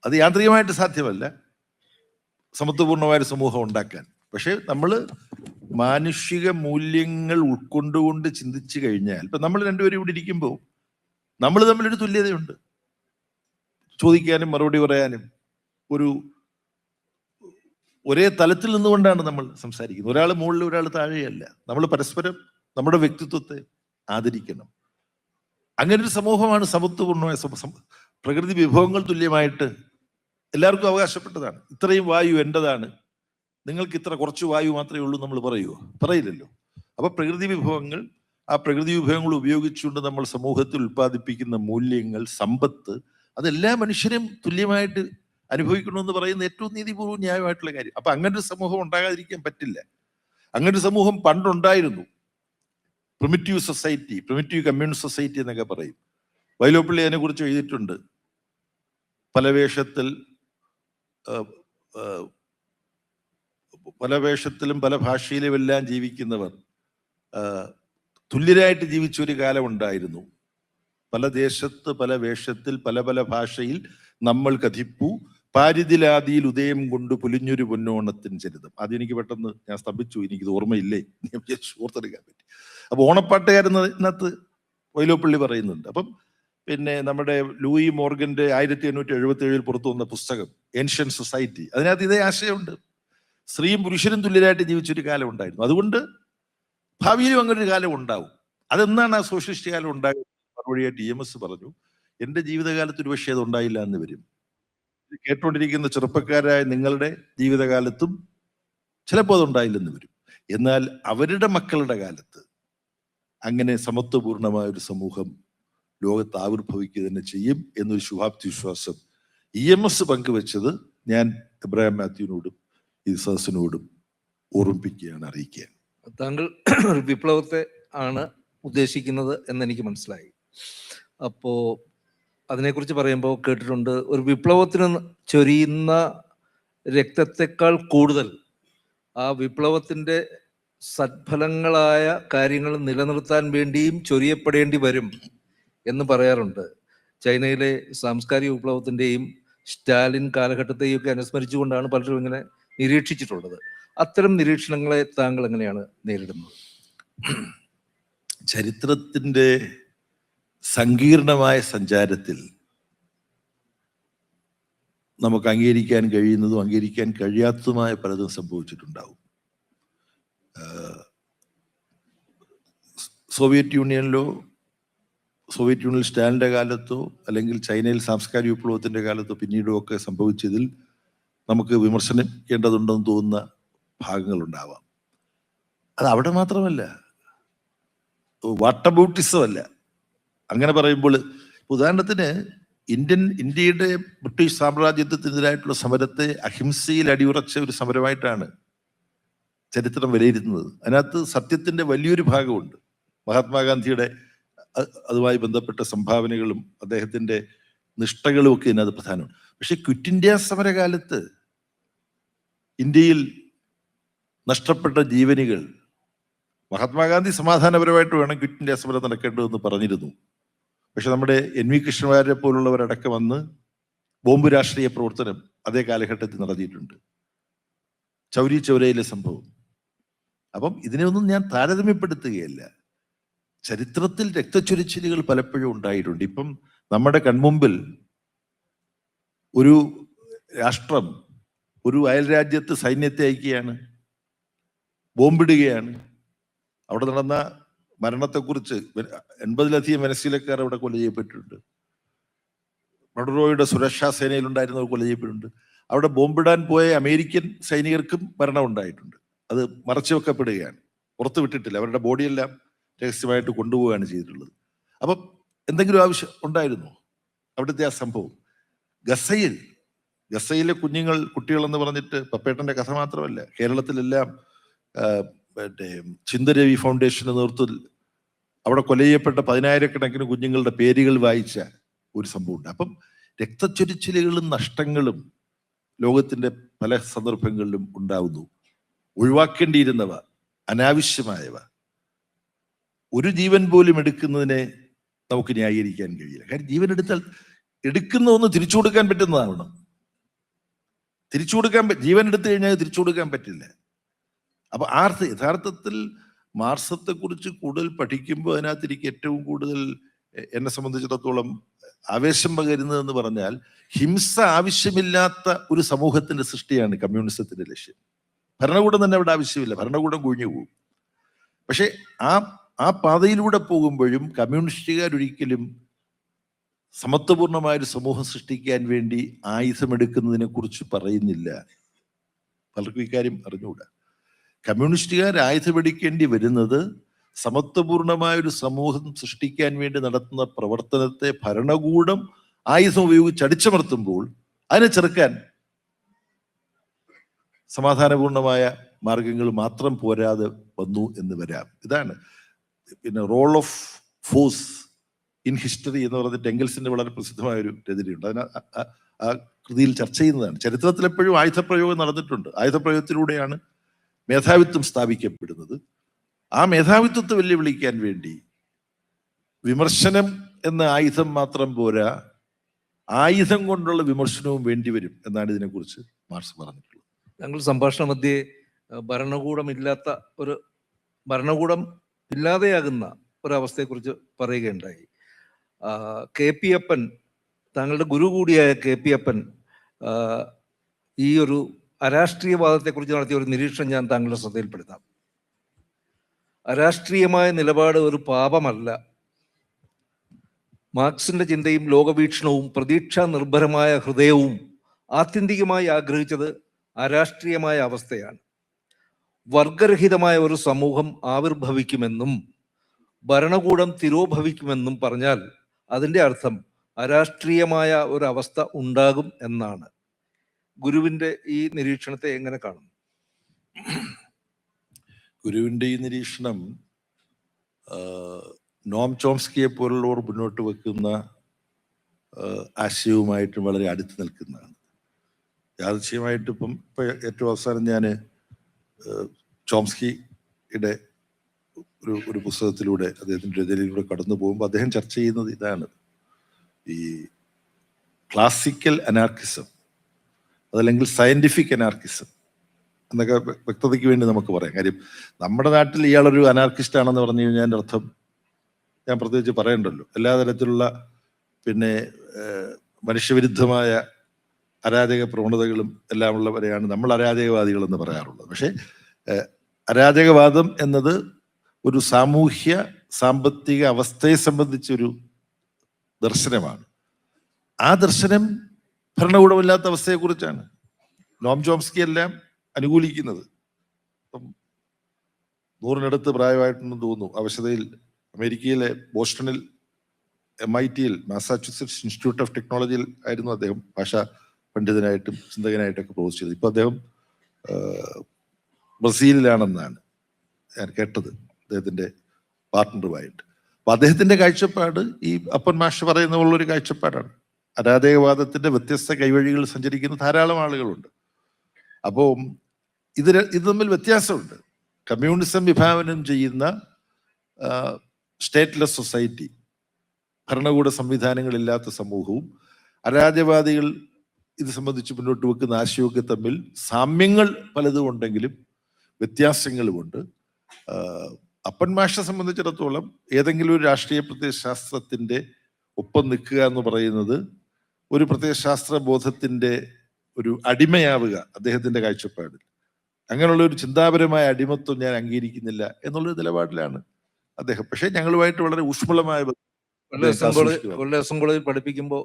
അത് യാന്ത്രികമായിട്ട് സാധ്യമല്ല സമത്വപൂർണമായൊരു സമൂഹം ഉണ്ടാക്കാൻ. പക്ഷെ നമ്മൾ മാനുഷിക മൂല്യങ്ങൾ ഉൾക്കൊണ്ടുകൊണ്ട് ചിന്തിച്ചു കഴിഞ്ഞാൽ, ഇപ്പൊ നമ്മൾ രണ്ടുപേരും ഇവിടെ ഇരിക്കുമ്പോൾ നമ്മൾ തമ്മിലൊരു തുല്യതയുണ്ട്. ചോദിക്കാനും മറുപടി പറയാനും ഒരേ തലത്തിൽ നിന്നുകൊണ്ടാണ് നമ്മൾ സംസാരിക്കുന്നത്. ഒരാൾ മുകളിൽ ഒരാൾ താഴെയല്ല. നമ്മൾ പരസ്പരം നമ്മുടെ വ്യക്തിത്വത്തെ ആദരിക്കണം. അങ്ങനെ ഒരു സമൂഹമാണ് സമത്വപൂർണമായ പ്രകൃതി വിഭവങ്ങൾ തുല്യമായിട്ട് എല്ലാവർക്കും അവകാശപ്പെട്ടതാണ്. ഇത്രയും വായു എൻ്റെതാണ്, നിങ്ങൾക്ക് ഇത്ര കുറച്ച് വായു മാത്രമേ ഉള്ളൂ നമ്മൾ പറയുമോ? പറയില്ലല്ലോ. അപ്പൊ പ്രകൃതി വിഭവങ്ങൾ, ആ പ്രകൃതി വിഭവങ്ങൾ ഉപയോഗിച്ചുകൊണ്ട് നമ്മൾ സമൂഹത്തിൽ ഉൽപ്പാദിപ്പിക്കുന്ന മൂല്യങ്ങൾ, സമ്പത്ത്, അതെല്ലാ മനുഷ്യരും തുല്യമായിട്ട് അനുഭവിക്കണമെന്ന് പറയുന്ന ഏറ്റവും നീതിപൂർവ്വം ന്യായമായിട്ടുള്ള കാര്യം. അപ്പൊ അങ്ങനൊരു സമൂഹം ഉണ്ടാകാതിരിക്കാൻ പറ്റില്ല. അങ്ങനൊരു സമൂഹം പണ്ടുണ്ടായിരുന്നു. Primitive society, primitive communist society എന്നൊക്കെ പറയും. വൈലോപ്പിള്ളി അതിനെ കുറിച്ച് എഴുതിയിട്ടുണ്ട്. പല വേഷത്തിലും പല ഭാഷയിലും എല്ലാം ജീവിക്കുന്നവർ തുല്യരായിട്ട് ജീവിച്ചൊരു കാലം ഉണ്ടായിരുന്നു. പല ദേശത്ത് പല വേഷത്തിൽ പല ഭാഷയിൽ നമ്മൾ കഥിപ്പു പാരിതിലാദിയിൽ ഉദയം കൊണ്ട് പുലിഞ്ഞൊരു പൊന്നോണത്തിൻ ചരിതം. അതെനിക്ക് പെട്ടെന്ന് ഞാൻ സ്തംഭിച്ചു, എനിക്കിത് ഓർമ്മയില്ലേ, ഓർത്തെടുക്കാൻ പറ്റി. അപ്പൊ ഓണപ്പാട്ടുകാരെന്നതിനകത്ത് വൈലോപ്പള്ളി പറയുന്നുണ്ട്. അപ്പം പിന്നെ നമ്മുടെ ലൂയി മോർഗന്റെ 1877 പുറത്തു വന്ന പുസ്തകം ഏൻഷ്യൻ സൊസൈറ്റി, അതിനകത്ത് ഇതേ ആശയമുണ്ട്. സ്ത്രീയും പുരുഷനും തുല്യരായിട്ട് ജീവിച്ചൊരു കാലം ഉണ്ടായിരുന്നു. അതുകൊണ്ട് ഭാവിയിലും അങ്ങനെ ഒരു കാലം ഉണ്ടാവും. അതെന്നാണ് ആ സോഷ്യലിസ്റ്റ് കാലം ഉണ്ടാകുന്നത്? മറുപടിയായിട്ട് EMS പറഞ്ഞു, എന്റെ ജീവിതകാലത്ത് ഒരു പക്ഷേ അത് ഉണ്ടായില്ല എന്ന് വരും. കേട്ടുകൊണ്ടിരിക്കുന്ന ചെറുപ്പക്കാരായ നിങ്ങളുടെ ജീവിതകാലത്തും ചിലപ്പോൾ അതുണ്ടായില്ലെന്ന് വരും. എന്നാൽ അവരുടെ മക്കളുടെ കാലത്ത് അങ്ങനെ സമത്വപൂർണമായ ഒരു സമൂഹം ലോകത്ത് ആവിർഭവിക്കുക തന്നെ ചെയ്യും എന്നൊരു ശുഭാപ്തി വിശ്വാസം EMS പങ്കുവെച്ചത് ഞാൻ എബ്രഹാം മാത്യുവിനോടും ഈ സദസ്സിനോടും ഓർമ്മിപ്പിക്കുകയാണ്, അറിയിക്കുകയാണ്. താങ്കൾ ഒരു വിപ്ലവത്തെ ആണ് ഉദ്ദേശിക്കുന്നത് എന്നെനിക്ക് മനസ്സിലായി. അപ്പോൾ അതിനെക്കുറിച്ച് പറയുമ്പോൾ കേട്ടിട്ടുണ്ട്, ഒരു വിപ്ലവത്തിന് ചൊരിയുന്ന രക്തത്തെക്കാൾ കൂടുതൽ ആ വിപ്ലവത്തിൻ്റെ സദ്ഫലങ്ങളായ കാര്യങ്ങൾ നിലനിർത്താൻ വേണ്ടിയും ചൊരിയപ്പെടേണ്ടി വരും എന്ന് പറയാറുണ്ട്. ചൈനയിലെ സാംസ്കാരിക വിപ്ലവത്തിൻ്റെയും സ്റ്റാലിൻ കാലഘട്ടത്തെയും ഒക്കെ അനുസ്മരിച്ചുകൊണ്ടാണ് പലരും ഇങ്ങനെ നിരീക്ഷിച്ചിട്ടുള്ളത്. അത്തരം നിരീക്ഷണങ്ങളെ താങ്കൾ എങ്ങനെയാണ് നേരിടുന്നത്? ചരിത്രത്തിൻ്റെ സങ്കീർണമായ സഞ്ചാരത്തിൽ നമുക്ക് അംഗീകരിക്കാൻ കഴിയുന്നതും അംഗീകരിക്കാൻ കഴിയാത്തതുമായ പലതും സംഭവിച്ചിട്ടുണ്ടാവും. സോവിയറ്റ് യൂണിയനിൽ സ്റ്റാലിൻ്റെ കാലത്തോ അല്ലെങ്കിൽ ചൈനയിൽ സാംസ്കാരിക വിപ്ലവത്തിൻ്റെ കാലത്തോ പിന്നീടോ ഒക്കെ സംഭവിച്ചതിൽ നമുക്ക് വിമർശിക്കേണ്ടതുണ്ടെന്ന് തോന്നുന്ന ഭാഗങ്ങളുണ്ടാവാം. അത് അവിടെ മാത്രമല്ല, വാട്ടബൌട്ടിസം അല്ല. അങ്ങനെ പറയുമ്പോൾ ഉദാഹരണത്തിന് ഇന്ത്യയുടെ ബ്രിട്ടീഷ് സാമ്രാജ്യത്വത്തിനെതിരായിട്ടുള്ള സമരത്തെ അഹിംസയിൽ അടിയുറച്ച ഒരു സമരമായിട്ടാണ് ചരിത്രം വിലയിരുത്തുന്നത്. അതിനകത്ത് സത്യത്തിന്റെ വലിയൊരു ഭാഗമുണ്ട്. മഹാത്മാഗാന്ധിയുടെ അതുമായി ബന്ധപ്പെട്ട സംഭാവനകളും അദ്ദേഹത്തിന്റെ നിഷ്ഠകളും ഒക്കെ ഇതിനകത്ത് പ്രധാനമാണ്. പക്ഷെ ക്വിറ്റ് ഇന്ത്യ സമരകാലത്ത് ഇന്ത്യയിൽ നഷ്ടപ്പെട്ട ജീവനുകൾ, മഹാത്മാഗാന്ധി സമാധാനപരമായിട്ട് വേണം ക്വിറ്റ് ഇന്ത്യ സമരം നടക്കേണ്ടതെന്ന് പറഞ്ഞിരുന്നു. പക്ഷെ നമ്മുടെ NV കൃഷ്ണവാര്യരെ പോലുള്ളവരടക്കം വന്ന് ബോംബ് രാഷ്ട്രീയ പ്രവർത്തനം അതേ കാലഘട്ടത്തിൽ നടത്തിയിട്ടുണ്ട്. ചൗരി ചൗരയിലെ സംഭവം. അപ്പം ഇതിനെയൊന്നും ഞാൻ താരതമ്യപ്പെടുത്തുകയല്ല. ചരിത്രത്തിൽ രക്തച്ചൊരിച്ചിലുകൾ പലപ്പോഴും ഉണ്ടായിട്ടുണ്ട്. ഇപ്പം നമ്മുടെ കൺമുമ്പിൽ ഒരു രാഷ്ട്രം ഒരു അയൽ രാജ്യത്ത് സൈന്യത്തെ അയക്കുകയാണ്, ബോംബിടുകയാണ്. അവിടെ നടന്ന മരണത്തെക്കുറിച്ച് 80-ലധികം വെനസ്വേലക്കാർ അവിടെ കൊല ചെയ്യപ്പെട്ടിട്ടുണ്ട്. മഡുറോയുടെ സുരക്ഷാ സേനയിലുണ്ടായിരുന്നവർ കൊല ചെയ്യപ്പെട്ടിട്ടുണ്ട്. അവിടെ ബോംബിടാൻ പോയ അമേരിക്കൻ സൈനികർക്കും മരണം ഉണ്ടായിട്ടുണ്ട്. അത് മറച്ചു വെക്കപ്പെടുകയാണ്, പുറത്തു വിട്ടിട്ടില്ല. അവരുടെ ബോഡിയെല്ലാം രഹസ്യമായിട്ട് കൊണ്ടുപോവുകയാണ് ചെയ്തിട്ടുള്ളത്. അപ്പം എന്തെങ്കിലും ആവശ്യം ഉണ്ടായിരുന്നു അവിടുത്തെ ആ സംഭവം? ഗസയിലെ കുട്ടികളെന്ന് പറഞ്ഞിട്ട് പപ്പേട്ടന്റെ കഥ മാത്രമല്ല, കേരളത്തിലെല്ലാം മറ്റേ ചിന്തരവി ഫൗണ്ടേഷന്റെ നേതൃത്വത്തിൽ അവിടെ കൊല ചെയ്യപ്പെട്ട 10,000-കണക്കിന് കുഞ്ഞുങ്ങളുടെ പേരുകൾ വായിച്ച ഒരു സംഭവമുണ്ട്. അപ്പം രക്തച്ചൊരിച്ചിലുകളും നഷ്ടങ്ങളും ലോകത്തിന്റെ പല സന്ദർഭങ്ങളിലും ഉണ്ടാവുന്നു. ഒഴിവാക്കേണ്ടിയിരുന്നവ, അനാവശ്യമായവ, ഒരു ജീവൻ പോലും എടുക്കുന്നതിനെ നമുക്ക് ന്യായീകരിക്കാൻ കഴിയില്ല. കാര്യം ജീവൻ എടുക്കുന്ന ഒന്ന് തിരിച്ചു കൊടുക്കാൻ പറ്റുന്നതാവണം. ജീവൻ എടുത്തു കഴിഞ്ഞാൽ തിരിച്ചു കൊടുക്കാൻ പറ്റില്ല. അപ്പൊ യഥാർത്ഥത്തിൽ മാർക്സത്തെക്കുറിച്ച് കൂടുതൽ പഠിക്കുമ്പോൾ അതിനകത്ത് എനിക്ക് ഏറ്റവും കൂടുതൽ എന്നെ സംബന്ധിച്ചിടത്തോളം ആവേശം പകരുന്നതെന്ന് പറഞ്ഞാൽ, ഹിംസ ആവശ്യമില്ലാത്ത ഒരു സമൂഹത്തിന്റെ സൃഷ്ടിയാണ് കമ്മ്യൂണിസത്തിന്റെ ലക്ഷ്യം. ഭരണകൂടം തന്നെ അവിടെ ആവശ്യമില്ല, ഭരണകൂടം കുഴിഞ്ഞു പോകും. പക്ഷെ ആ പാതയിലൂടെ പോകുമ്പോഴും കമ്മ്യൂണിസ്റ്റുകാരൊരിക്കലും സമത്വപൂർണമായൊരു സമൂഹം സൃഷ്ടിക്കാൻ വേണ്ടി ആയുധമെടുക്കുന്നതിനെ കുറിച്ച് പറയുന്നില്ല. പലർക്കും ഇക്കാര്യം അറിഞ്ഞുകൂടാ. കമ്മ്യൂണിസ്റ്റുകാർ ആയുധമെടുക്കേണ്ടി വരുന്നത് സമത്വപൂർണമായൊരു സമൂഹം സൃഷ്ടിക്കാൻ വേണ്ടി നടത്തുന്ന പ്രവർത്തനത്തെ ഭരണകൂടം ആയുധം ഉപയോഗിച്ച് അടിച്ചമർത്തുമ്പോൾ അതിനെ ചെറുക്കാൻ സമാധാനപൂർണമായ മാർഗങ്ങൾ മാത്രം പോരാതെ വന്നു എന്ന് വരാം. ഇതാണ് പിന്നെ role of force in history എന്ന് പറഞ്ഞിട്ട് എംഗൽസിന്റെ വളരെ പ്രസിദ്ധമായ ഒരു രചനയുണ്ട്. അതിന് ആ കൃതിയിൽ ചർച്ച ചെയ്യുന്നതാണ്. ചരിത്രത്തിൽ എപ്പോഴും ആയുധപ്രയോഗം നടന്നിട്ടുണ്ട്. ആയുധപ്രയോഗത്തിലൂടെയാണ് മേധാവിത്വം സ്ഥാപിക്കപ്പെടുന്നത്. ആ മേധാവിത്വത്തെ വെല്ലുവിളിക്കാൻ വേണ്ടി വിമർശനം എന്ന ആയുധം മാത്രം പോരാ, ആയുധം കൊണ്ടുള്ള വിമർശനവും വേണ്ടിവരും എന്നാണ് ഇതിനെക്കുറിച്ച് മാർക്സ് പറഞ്ഞിട്ടുള്ളത്. ഞങ്ങൾ സംഭാഷണ മധ്യേ ഭരണകൂടമില്ലാത്ത ഒരു ഭരണകൂടം ഇല്ലാതെയാകുന്ന ഒരവസ്ഥയെക്കുറിച്ച് പറയുകയുണ്ടായി. കെ പി അപ്പൻ, താങ്കളുടെ ഗുരു കൂടിയായ കെ പി അപ്പൻ ഈ ഒരു അരാഷ്ട്രീയവാദത്തെക്കുറിച്ച് നടത്തിയ ഒരു നിരീക്ഷണം ഞാൻ താങ്കളുടെ ശ്രദ്ധയിൽപ്പെടുത്താം. അരാഷ്ട്രീയമായ നിലപാട് ഒരു പാപമല്ല. മാർക്സിന്റെ ചിന്തയും ലോകവീക്ഷണവും പ്രതീക്ഷാ നിർഭരമായ ഹൃദയവും ആത്യന്തികമായി ആഗ്രഹിച്ചത് അരാഷ്ട്രീയമായ അവസ്ഥയാണ്. വർഗരഹിതമായ ഒരു സമൂഹം ആവിർഭവിക്കുമെന്നും ഭരണകൂടം തിരോഭവിക്കുമെന്നും പറഞ്ഞാൽ അതിൻ്റെ അർത്ഥം അരാഷ്ട്രീയമായ ഒരവസ്ഥ ഉണ്ടാകും എന്നാണ്. ഗുരുവിൻ്റെ ഈ നിരീക്ഷണത്തെ എങ്ങനെ കാണും? ഗുരുവിൻ്റെ ഈ നിരീക്ഷണം നോം ചോംസ്കിയെ പോലുള്ളവർ മുന്നോട്ട് വെക്കുന്ന ആശയവുമായിട്ട് വളരെ അടുത്ത് നിൽക്കുന്നതാണ്. യാദൃശ്യമായിട്ട് ഇപ്പം ഏറ്റവും അവസാനം ഞാൻ ചോംസ്കിയുടെ ഒരു പുസ്തകത്തിലൂടെ അദ്ദേഹത്തിൻ്റെ രചനയിലൂടെ കടന്നു പോകുമ്പോൾ അദ്ദേഹം ചർച്ച ചെയ്യുന്നത് ഇതാണ്: ഈ ക്ലാസിക്കൽ അനാർക്കിസം, അതല്ലെങ്കിൽ സയന്റിഫിക് അനാർക്കിസം എന്നൊക്കെ വ്യക്തതയ്ക്ക് വേണ്ടി നമുക്ക് പറയാം. കാര്യം നമ്മുടെ നാട്ടിൽ ഇയാളൊരു അനാർക്കിസ്റ്റ് ആണെന്ന് പറഞ്ഞു കഴിഞ്ഞാൽ അതിൻ്റെ അർത്ഥം ഞാൻ പ്രത്യേകിച്ച് പറയണ്ടല്ലോ. എല്ലാ തരത്തിലുള്ള മനുഷ്യവിരുദ്ധമായ അരാജക പ്രവണതകളും എല്ലാം ഉള്ളവരെയാണ് നമ്മൾ അരാജകവാദികൾ എന്ന് പറയാറുള്ളത്. പക്ഷേ അരാജകവാദം എന്നത് ഒരു സാമൂഹ്യ സാമ്പത്തിക അവസ്ഥയെ സംബന്ധിച്ചൊരു ദർശനമാണ്. ആ ദർശനം ഭരണകൂടമില്ലാത്ത അവസ്ഥയെക്കുറിച്ചാണ് നോം ചോംസ്കി എല്ലാം അനുകൂലിക്കുന്നത്. ഇപ്പം 100-നടുത്ത് പ്രായമായിട്ടുണ്ടെന്ന് തോന്നുന്നു. അവശതയിൽ അമേരിക്കയിലെ ബോസ്റ്റണിൽ MIT-യിൽ മാസാച്യുസെറ്റ്സ് ഇൻസ്റ്റിറ്റ്യൂട്ട് ഓഫ് ടെക്നോളജിയിൽ ആയിരുന്നു അദ്ദേഹം ഭാഷാ പണ്ഡിതനായിട്ടും ചിന്തകനായിട്ടൊക്കെ പ്രൊഫസ് ചെയ്തത്. ഇപ്പൊ അദ്ദേഹം ബ്രസീലിലാണെന്നാണ് ഞാൻ കേട്ടത്, അദ്ദേഹത്തിന്റെ പാർട്ട്ണറുമായിട്ട്. അപ്പൊ അദ്ദേഹത്തിന്റെ കാഴ്ചപ്പാട് ഈ അപ്പൻ മാഷ് പറയുന്ന പോലുള്ളൊരു കാഴ്ചപ്പാടാണ്. അരാജകവാദത്തിന്റെ വ്യത്യസ്ത കൈവഴികൾ സഞ്ചരിക്കുന്ന ധാരാളം ആളുകളുണ്ട്. അപ്പോൾ ഇത് തമ്മിൽ വ്യത്യാസമുണ്ട്. കമ്മ്യൂണിസം വിഭാവനം ചെയ്യുന്ന സ്റ്റേറ്റ്ലെസ് സൊസൈറ്റി, ഭരണകൂട സംവിധാനങ്ങളില്ലാത്ത സമൂഹവും അരാജവാദികൾ ഇത് സംബന്ധിച്ച് മുന്നോട്ട് വെക്കുന്ന ആശയമൊക്കെ തമ്മിൽ സാമ്യങ്ങൾ പലതും ഉണ്ടെങ്കിലും വ്യത്യാസങ്ങളുമുണ്ട്. അപ്പൻ മാഷെ സംബന്ധിച്ചിടത്തോളം ഏതെങ്കിലും ഒരു രാഷ്ട്രീയ പ്രത്യയശാസ്ത്രത്തിന്റെ ഒപ്പം നിൽക്കുക എന്ന് പറയുന്നത് ഒരു പ്രത്യയശാസ്ത്ര ബോധത്തിന്റെ ഒരു അടിമയാവുക അദ്ദേഹത്തിന്റെ കാഴ്ചപ്പാടിൽ. അങ്ങനെയുള്ള ഒരു ചിന്താപരമായ അടിമത്വം ഞാൻ അംഗീകരിക്കുന്നില്ല എന്നുള്ളൊരു നിലപാടിലാണ് അദ്ദേഹം. പക്ഷേ ഞങ്ങളുമായിട്ട് വളരെ ഊഷ്മളമായ കൊല്ലം കോളേജിൽ പഠിപ്പിക്കുമ്പോൾ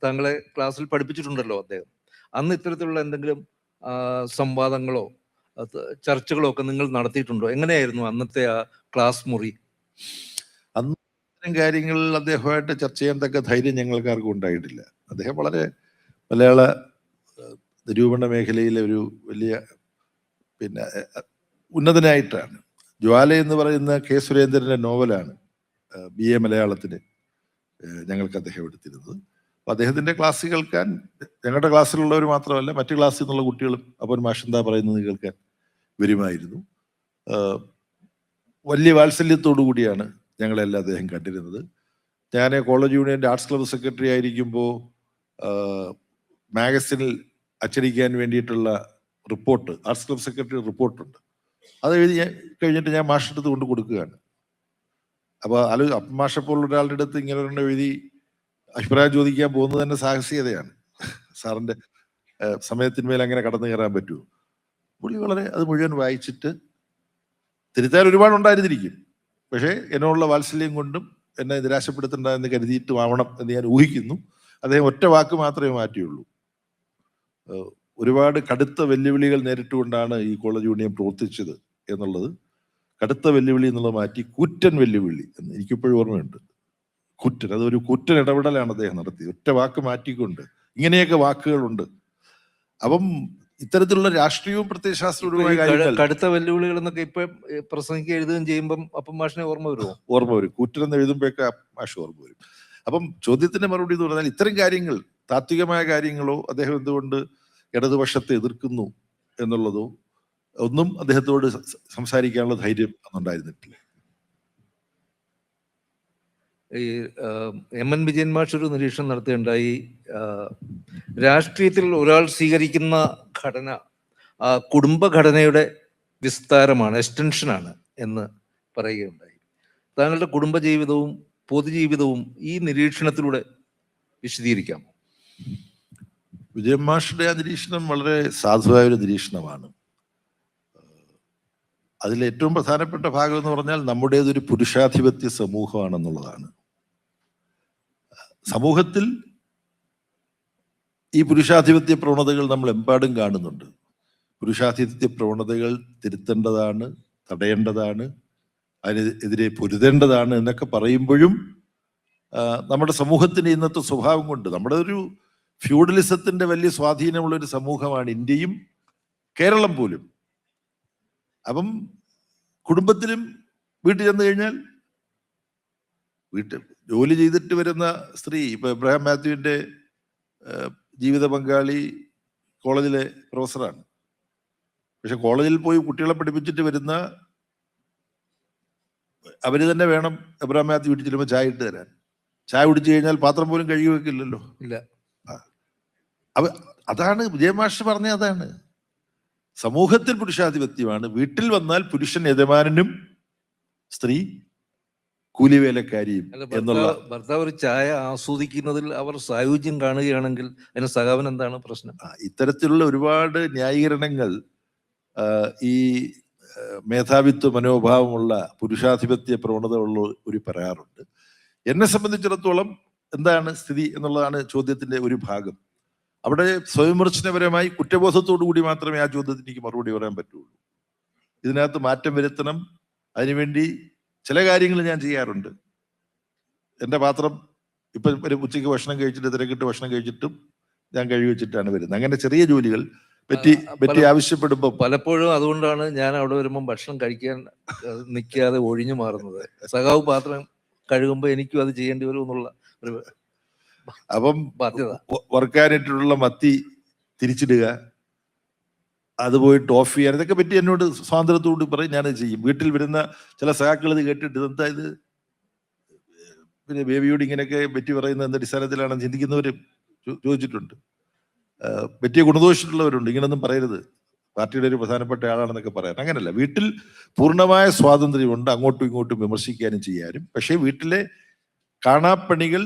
താങ്കളെ ക്ലാസ്സിൽ പഠിപ്പിച്ചിട്ടുണ്ടല്ലോ അദ്ദേഹം. അന്ന് ഇത്തരത്തിലുള്ള എന്തെങ്കിലും സംവാദങ്ങളോ ചർച്ചകളോ ഒക്കെ നിങ്ങൾ നടത്തിയിട്ടുണ്ടോ? എങ്ങനെയായിരുന്നു അന്നത്തെ ആ ക്ലാസ് മുറി? അന്ന് കാര്യങ്ങളിൽ അദ്ദേഹമായിട്ട് ചർച്ച ചെയ്യാൻ തക്ക ധൈര്യം ഞങ്ങൾക്കാർക്കും ഉണ്ടായിട്ടില്ല. അദ്ദേഹം വളരെ മലയാള നിരൂപണ മേഖലയിലെ ഒരു വലിയ ഉന്നതനായിട്ടാണ്. ജ്വാല എന്ന് പറയുന്ന കെ സുരേന്ദ്രന്റെ നോവലാണ് BA മലയാളത്തിന് ഞങ്ങൾക്ക് അദ്ദേഹം എടുത്തിരുന്നത്. അപ്പൊ അദ്ദേഹത്തിന്റെ ക്ലാസ് കേൾക്കാൻ ഞങ്ങളുടെ ക്ലാസ്സിലുള്ളവർ മാത്രമല്ല മറ്റു ക്ലാസ്സിൽ നിന്നുള്ള കുട്ടികളും അപ്പൻ മാഷ് എന്താ പറയുന്നത് കേൾക്കാൻ വരുമായിരുന്നു. വലിയ വാത്സല്യത്തോടു കൂടിയാണ് ഞങ്ങളെല്ലാം അദ്ദേഹം കണ്ടിരുന്നത്. ഞാൻ കോളേജ് യൂണിയന്റെ ആർട്സ് ക്ലബ്ബ് സെക്രട്ടറി ആയിരിക്കുമ്പോൾ മാഗസിനിൽ അച്ചടിക്കാൻ വേണ്ടിയിട്ടുള്ള റിപ്പോർട്ട്, ആർട്സ് ക്ലബ്ബ് സെക്രട്ടറി റിപ്പോർട്ടുണ്ട്, അത് എഴുതി കഴിഞ്ഞിട്ട് ഞാൻ മാഷിൻ്റെ അടുത്ത് കൊണ്ട് കൊടുക്കുകയാണ്. അപ്പോൾ അപ്പൻ മാഷെ പോലുള്ള ഒരാളുടെ അടുത്ത് ഇങ്ങനെ ഒരെണ്ണം എഴുതി അഭിപ്രായം ചോദിക്കാൻ പോകുന്നത് തന്നെ സാഹസികതയാണ്. സാറിന്റെ സമയത്തിന്മേൽ അങ്ങനെ കടന്നു കയറാൻ പറ്റുമോ? പുള്ളി വളരെ അത് മുഴുവൻ വായിച്ചിട്ട് തിരുത്താൻ ഒരുപാടുണ്ടായിരുന്നിരിക്കും. പക്ഷേ എന്നോടുള്ള വാത്സല്യം കൊണ്ടും എന്നെ നിരാശപ്പെടുത്തണ്ട എന്ന് കരുതിയിട്ടും ആവണം എന്ന് ഞാൻ ഊഹിക്കുന്നു. അദ്ദേഹം ഒറ്റ വാക്ക് മാത്രമേ മാറ്റിയുള്ളൂ. ഒരുപാട് കടുത്ത വെല്ലുവിളികൾ നേരിട്ടുകൊണ്ടാണ് ഈ കോളേജ് യൂണിയൻ പ്രവർത്തിച്ചത് എന്നുള്ളത്, കടുത്ത വെല്ലുവിളി എന്നുള്ളത് മാറ്റി കൂറ്റൻ വെല്ലുവിളി എന്ന് എനിക്കിപ്പോഴും ഓർമ്മയുണ്ട്. കൂറ്റൻ, അതൊരു കൂറ്റൻ ഇടപെടലാണ് അദ്ദേഹം നടത്തിയത്, ഒറ്റ വാക്ക് മാറ്റിക്കൊണ്ട്. ഇങ്ങനെയൊക്കെ വാക്കുകളുണ്ട്. അപ്പം ഇത്തരത്തിലുള്ള രാഷ്ട്രീയവും പ്രത്യയശാസ്ത്രവുമായ കാര്യങ്ങൾ, കടുത്ത വെല്ലുവിളികൾ എന്നൊക്കെ ഇപ്പൊ പ്രസംഗിക്കുക എഴുതുകയും ചെയ്യുമ്പം അപ്പം മാഷിനെ ഓർമ്മ വരുമോ? ഓർമ്മ വരും. കൂറ്റൻ എന്ന് എഴുതുമ്പോഴൊക്കെ മാഷ് ഓർമ്മ വരും. അപ്പം ചോദ്യത്തിന്റെ മറുപടി എന്ന് പറഞ്ഞാൽ ഇത്തരം കാര്യങ്ങൾ, താത്വികമായ കാര്യങ്ങളോ അദ്ദേഹം എന്തുകൊണ്ട് ഇടതുപക്ഷത്തെ എതിർക്കുന്നു എന്നുള്ളതോ ഒന്നും അദ്ദേഹത്തോട് സംസാരിക്കാനുള്ള ധൈര്യം അന്നുണ്ടായിരുന്നിട്ടില്ല. ഈ എം.എൻ. വിജയൻ മാഷ് ഒരു നിരീക്ഷണം നടത്തുകയുണ്ടായി. രാഷ്ട്രീയത്തിൽ ഒരാൾ സ്വീകരിക്കുന്ന ഘടന കുടുംബഘടനയുടെ വിസ്താരമാണ്, എക്സ്റ്റൻഷനാണ് എന്ന് പറയുകയുണ്ടായി. താങ്കളുടെ കുടുംബജീവിതവും പൊതുജീവിതവും ഈ നിരീക്ഷണത്തിലൂടെ വിശദീകരിക്കാമോ? വിജയൻ മാഷിന്റെ ആ നിരീക്ഷണം വളരെ സാധുവായ ഒരു നിരീക്ഷണമാണ്. അതിൽ ഏറ്റവും പ്രധാനപ്പെട്ട ഭാഗം എന്ന് പറഞ്ഞാൽ നമ്മുടേതൊരു പുരുഷാധിപത്യ സമൂഹമാണെന്നുള്ളതാണ്. സമൂഹത്തിൽ ഈ പുരുഷാധിപത്യ പ്രവണതകൾ നമ്മൾ എമ്പാടും കാണുന്നുണ്ട്. പുരുഷാധിപത്യ പ്രവണതകൾ തിരുത്തേണ്ടതാണ്, തടയേണ്ടതാണ്, അതിനെതിരെ പൊരുതേണ്ടതാണ് എന്നൊക്കെ പറയുമ്പോഴും നമ്മുടെ സമൂഹത്തിന്റെ ഇന്നത്തെ സ്വഭാവം കൊണ്ട് നമ്മുടെ ഒരു ഫ്യൂഡലിസത്തിന്റെ വലിയ സ്വാധീനമുള്ള ഒരു സമൂഹമാണ് ഇന്ത്യയും കേരളം പോലും. അപ്പം കുടുംബത്തിലും വീട്ടിൽ ചെന്ന് കഴിഞ്ഞാൽ വീട്ടിൽ ജോലി ചെയ്തിട്ട് വരുന്ന സ്ത്രീ, ഇപ്പൊ എബ്രഹാം മാത്യുവിന്റെ ജീവിത പങ്കാളി കോളേജിലെ പ്രൊഫസറാണ്. പക്ഷെ കോളേജിൽ പോയി കുട്ടികളെ പഠിപ്പിച്ചിട്ട് വരുന്ന അവര് തന്നെ വേണം എബ്രഹാം മാത്യു വീട്ടിൽ ചെല്ലുമ്പോൾ ചായ ഇട്ട് തരാൻ. ചായ കുടിച്ചു കഴിഞ്ഞാൽ പാത്രം പോലും കഴുകി വെക്കില്ലല്ലോ. ഇല്ല. അതാണ് വിജയമാഷ് പറഞ്ഞ, അതാണ് സമൂഹത്തിൽ പുരുഷാധിപത്യമാണ്. വീട്ടിൽ വന്നാൽ പുരുഷൻ യജമാനനും സ്ത്രീ കൂലിവേലക്കാരിയും എന്നുള്ള. ഭർത്താവ് ഒരു ചായ ആസ്വദിക്കുന്നതിൽ അവർ സായുജ്യം കാണുകയാണെങ്കിൽ അതിന് സഖാവിന് എന്താണ് പ്രശ്നം? ഇത്തരത്തിലുള്ള ഒരുപാട് ന്യായീകരണങ്ങൾ ഈ മേധാവിത്വ മനോഭാവമുള്ള പുരുഷാധിപത്യ പ്രവണത ഉള്ള ഒരു പറയാറുണ്ട്. എന്നെ സംബന്ധിച്ചിടത്തോളം എന്താണ് സ്ഥിതി എന്നുള്ളതാണ് ചോദ്യത്തിന്റെ ഒരു ഭാഗം. അവിടെ സ്വയംവിമർശനപരമായി കുറ്റബോധത്തോടു കൂടി മാത്രമേ ആ ചോദ്യത്തിന് എനിക്ക് മറുപടി പറയാൻ പറ്റുള്ളൂ. ഇതിനകത്ത് മാറ്റം വരുത്തണം. അതിനുവേണ്ടി ചില കാര്യങ്ങൾ ഞാൻ ചെയ്യാറുണ്ട്. എൻ്റെ പാത്രം ഇപ്പൊ ഒരു ഉച്ചയ്ക്ക് ഭക്ഷണം കഴിച്ചിട്ട് തിരക്കിട്ട് ഭക്ഷണം കഴിച്ചിട്ടും ഞാൻ കഴുകി വെച്ചിട്ടാണ് വരുന്നത്. അങ്ങനെ ചെറിയ ജോലികൾ പറ്റി ആവശ്യപ്പെടുമ്പോൾ പലപ്പോഴും അതുകൊണ്ടാണ് ഞാൻ അവിടെ വരുമ്പോൾ ഭക്ഷണം കഴിക്കാൻ നിൽക്കാതെ ഒഴിഞ്ഞു മാറുന്നത്. സഖാവ് പാത്രം കഴുകുമ്പോൾ എനിക്കും അത് ചെയ്യേണ്ടി വരും എന്നുള്ള ഒരു അപ്പം ബാധ്യത. വറുക്കാനായിട്ടുള്ള മത്തി തിരിച്ചിടുക, അത് പോയിട്ട് ഓഫ് ചെയ്യാൻ, ഇതൊക്കെ പറ്റി എന്നോട് സ്വാതന്ത്ര്യത്തോട് പറയും, ഞാനത് ചെയ്യും. വീട്ടിൽ വരുന്ന ചില സഹാക്കൾ ഇത് കേട്ടിട്ട് എന്താ ഇത് പിന്നെ ബേബിയോട് ഇങ്ങനെയൊക്കെ പറ്റി പറയുന്ന എന്ന അടിസ്ഥാനത്തിലാണ് ചിന്തിക്കുന്നവർ ചോദിച്ചിട്ടുണ്ട്. പറ്റിയ ഗുണദോഷിച്ചിട്ടുള്ളവരുണ്ട്, ഇങ്ങനൊന്നും പറയരുത്, പാർട്ടിയുടെ ഒരു പ്രധാനപ്പെട്ട ആളാണെന്നൊക്കെ പറയാൻ. അങ്ങനല്ല, വീട്ടിൽ പൂർണ്ണമായ സ്വാതന്ത്ര്യമുണ്ട് അങ്ങോട്ടും ഇങ്ങോട്ടും വിമർശിക്കാനും ചെയ്യാനും. പക്ഷേ വീട്ടിലെ കാണാപ്പണികൾ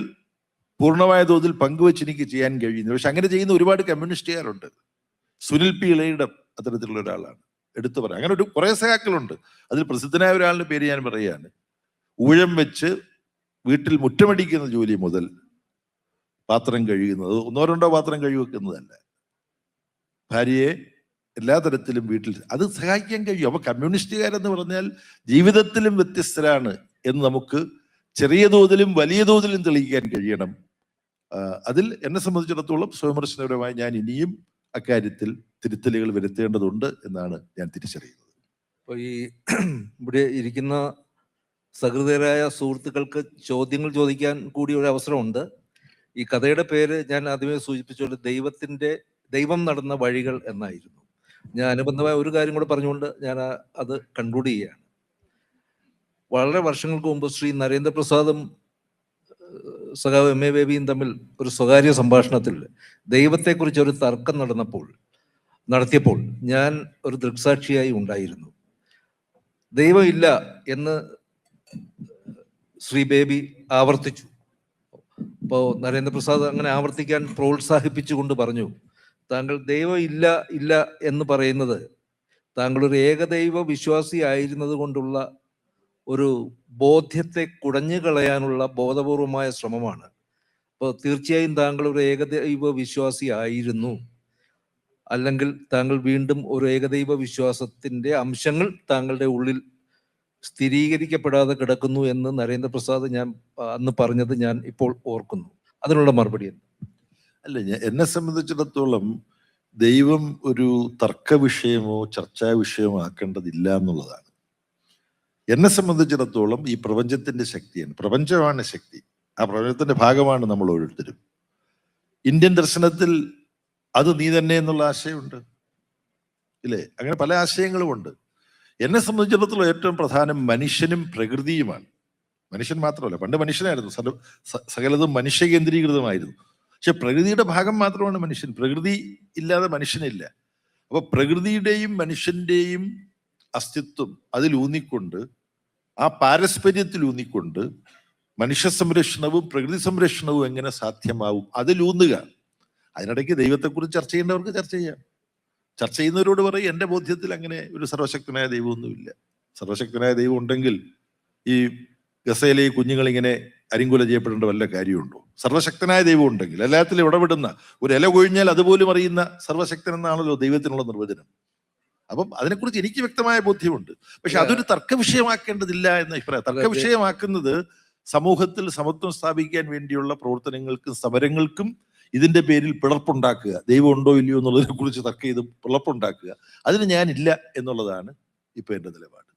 പൂർണ്ണമായ തോതിൽ പങ്കുവെച്ച് എനിക്ക് ചെയ്യാൻ കഴിയുന്നു. പക്ഷെ അങ്ങനെ ചെയ്യുന്ന ഒരുപാട് കമ്മ്യൂണിസ്റ്റുകാരുണ്ട്. സുനിൽ പി ഇളയിടം അത്തരത്തിലുള്ള ഒരാളാണ്, എടുത്തു പറയാം. അങ്ങനെ ഒരു കുറെ സഹാക്കളുണ്ട്. അതിൽ പ്രസിദ്ധനായ ഒരാളുടെ പേര് ഞാൻ പറയുകയാണ്. ഊഴം വെച്ച് വീട്ടിൽ മുറ്റമടിക്കുന്ന ജോലി മുതൽ പാത്രം കഴുകുന്നത്, ഒന്നോ രണ്ടോ പാത്രം കഴുകുന്നതല്ല, ഭാര്യയെ എല്ലാ തരത്തിലും വീട്ടിൽ അത് സഹായിക്കാൻ കഴിയും. അപ്പൊ കമ്മ്യൂണിസ്റ്റുകാരെന്ന് പറഞ്ഞാൽ ജീവിതത്തിലും വ്യത്യസ്തരാണ് എന്ന് നമുക്ക് ചെറിയ തോതിലും വലിയ തോതിലും തെളിയിക്കാൻ കഴിയണം. അതിൽ എന്നെ സംബന്ധിച്ചിടത്തോളം സ്വയംവിമർശനപരമായി ഞാൻ ഇനിയും അക്കാര്യത്തിൽ തിരുത്തലുകൾ വരുത്തേണ്ടതുണ്ട് എന്നാണ് ഞാൻ തിരിച്ചറിയുന്നത്. അപ്പോൾ ഈ ഇവിടെ ഇരിക്കുന്ന സഹൃദയരായ സുഹൃത്തുക്കൾക്ക് ചോദ്യങ്ങൾ ചോദിക്കാൻ കൂടി ഒരു അവസരമുണ്ട്. ഈ കഥയുടെ പേര് ഞാൻ ആദ്യമേ സൂചിപ്പിച്ചുകൊണ്ട് ദൈവം നടന്ന വഴികൾ എന്നായിരുന്നു. ഞാൻ അനുബന്ധമായ ഒരു കാര്യം കൂടെ പറഞ്ഞുകൊണ്ട് ഞാൻ അത് കൺക്ലൂഡ് ചെയ്യുകയാണ്. വളരെ വർഷങ്ങൾക്ക് മുമ്പ് ശ്രീ നരേന്ദ്രപ്രസാദും സഖാവ് എം.എ. ബേബിയും തമ്മിൽ ഒരു സ്വകാര്യ സംഭാഷണത്തിൽ ദൈവത്തെക്കുറിച്ച് ഒരു തർക്കം നടത്തിയപ്പോൾ ഞാൻ ഒരു ദൃക്സാക്ഷിയായി ഉണ്ടായിരുന്നു. ദൈവം ഇല്ല എന്ന് ശ്രീ ബേബി ആവർത്തിച്ചു. അപ്പോൾ നരേന്ദ്രപ്രസാദ് അങ്ങനെ ആവർത്തിക്കാൻ പ്രോത്സാഹിപ്പിച്ചുകൊണ്ട് പറഞ്ഞു, താങ്കൾ ദൈവം ഇല്ല എന്ന് പറയുന്നത് താങ്കൾ ഒരു ഏകദൈവ വിശ്വാസി ആയിരുന്നത് കൊണ്ടുള്ള ഒരു ബോധ്യത്തെ കുടഞ്ഞു കളയാനുള്ള ബോധപൂർവമായ ശ്രമമാണ്. അപ്പോൾ തീർച്ചയായും താങ്കൾ ഒരു ഏകദൈവ വിശ്വാസി ആയിരുന്നു, അല്ലെങ്കിൽ താങ്കൾ വീണ്ടും ഒരു ഏകദൈവ വിശ്വാസത്തിന്റെ അംശങ്ങൾ താങ്കളുടെ ഉള്ളിൽ സ്ഥിരീകരിക്കപ്പെടാതെ കിടക്കുന്നു എന്ന് നരേന്ദ്രപ്രസാദ് ഞാൻ അന്ന് പറഞ്ഞത് ഞാൻ ഇപ്പോൾ ഓർക്കുന്നു. അതിനുള്ള മറുപടി അല്ല, എന്നെ സംബന്ധിച്ചിടത്തോളം ദൈവം ഒരു തർക്ക വിഷയമോ ചർച്ചാ വിഷയമോ ആക്കേണ്ടതില്ല എന്നുള്ളതാണ്. എന്നെ സംബന്ധിച്ചിടത്തോളം ഈ പ്രപഞ്ചത്തിന്റെ ശക്തിയാണ്, പ്രപഞ്ചമാണ് ശക്തി, ആ പ്രപഞ്ചത്തിന്റെ ഭാഗമാണ് നമ്മൾ ഓരോരുത്തരും. ഇന്ത്യൻ ദർശനത്തിൽ അത് നീ തന്നെ എന്നുള്ള ആശയമുണ്ട്, ഇല്ലേ? അങ്ങനെ പല ആശയങ്ങളും ഉണ്ട്. എന്നെ സംബന്ധിച്ചിടത്തോളം ഏറ്റവും പ്രധാനം മനുഷ്യനും പ്രകൃതിയുമാണ്. മനുഷ്യൻ മാത്രമല്ല, പണ്ട് മനുഷ്യനായിരുന്നു, സകലതും മനുഷ്യ കേന്ദ്രീകൃതമായിരുന്നു. പക്ഷെ പ്രകൃതിയുടെ ഭാഗം മാത്രമാണ് മനുഷ്യൻ. പ്രകൃതി ഇല്ലാതെ മനുഷ്യനില്ല. അപ്പൊ പ്രകൃതിയുടെയും മനുഷ്യന്റെയും അസ്തിത്വം അതിലൂന്നിക്കൊണ്ട്, ആ പാരസ്പര്യത്തിലൂന്നിക്കൊണ്ട് മനുഷ്യ സംരക്ഷണവും പ്രകൃതി സംരക്ഷണവും എങ്ങനെ സാധ്യമാവും അതിലൂന്നുക. അതിനിടയ്ക്ക് ദൈവത്തെക്കുറിച്ച് ചർച്ച ചെയ്യേണ്ടവർക്ക് ചർച്ച ചെയ്യാം. ചർച്ച ചെയ്യുന്നവരോട് പറയും, എൻ്റെ ബോധ്യത്തിൽ അങ്ങനെ ഒരു സർവശക്തനായ ദൈവമൊന്നുമില്ല. സർവശക്തനായ ദൈവം ഉണ്ടെങ്കിൽ ഈ ഗസയിലെ ഈ കുഞ്ഞുങ്ങൾ ഇങ്ങനെ അരിങ്കുല ചെയ്യപ്പെടേണ്ട വല്ല കാര്യമുണ്ടോ? സർവശക്തനായ ദൈവം ഉണ്ടെങ്കിൽ, എല്ലാത്തിലും ഇടപെടുന്ന, ഒരു ഇല കൊഴിഞ്ഞാൽ അതുപോലും അറിയുന്ന സർവശക്തൻ എന്നാണല്ലോ ദൈവത്തിനുള്ള നിർവചനം. അപ്പം അതിനെക്കുറിച്ച് എനിക്ക് വ്യക്തമായ ബോധ്യമുണ്ട്. പക്ഷെ അതൊരു തർക്ക വിഷയമാക്കേണ്ടതില്ല എന്ന അഭിപ്രായം. തർക്ക വിഷയമാക്കുന്നത് സമൂഹത്തിൽ സമത്വം സ്ഥാപിക്കാൻ വേണ്ടിയുള്ള പ്രവർത്തനങ്ങൾക്കും സമരങ്ങൾക്കും ഇതിന്റെ പേരിൽ പിളർപ്പുണ്ടാക്കുക, ദൈവം ഉണ്ടോ ഇല്ലയോ എന്നുള്ളതിനെ കുറിച്ച് തർക്കം ചെയ്ത് പിളർപ്പുണ്ടാക്കുക, അതിന് ഞാനില്ല എന്നുള്ളതാണ് ഇപ്പൊ എന്റെ നിലപാട്.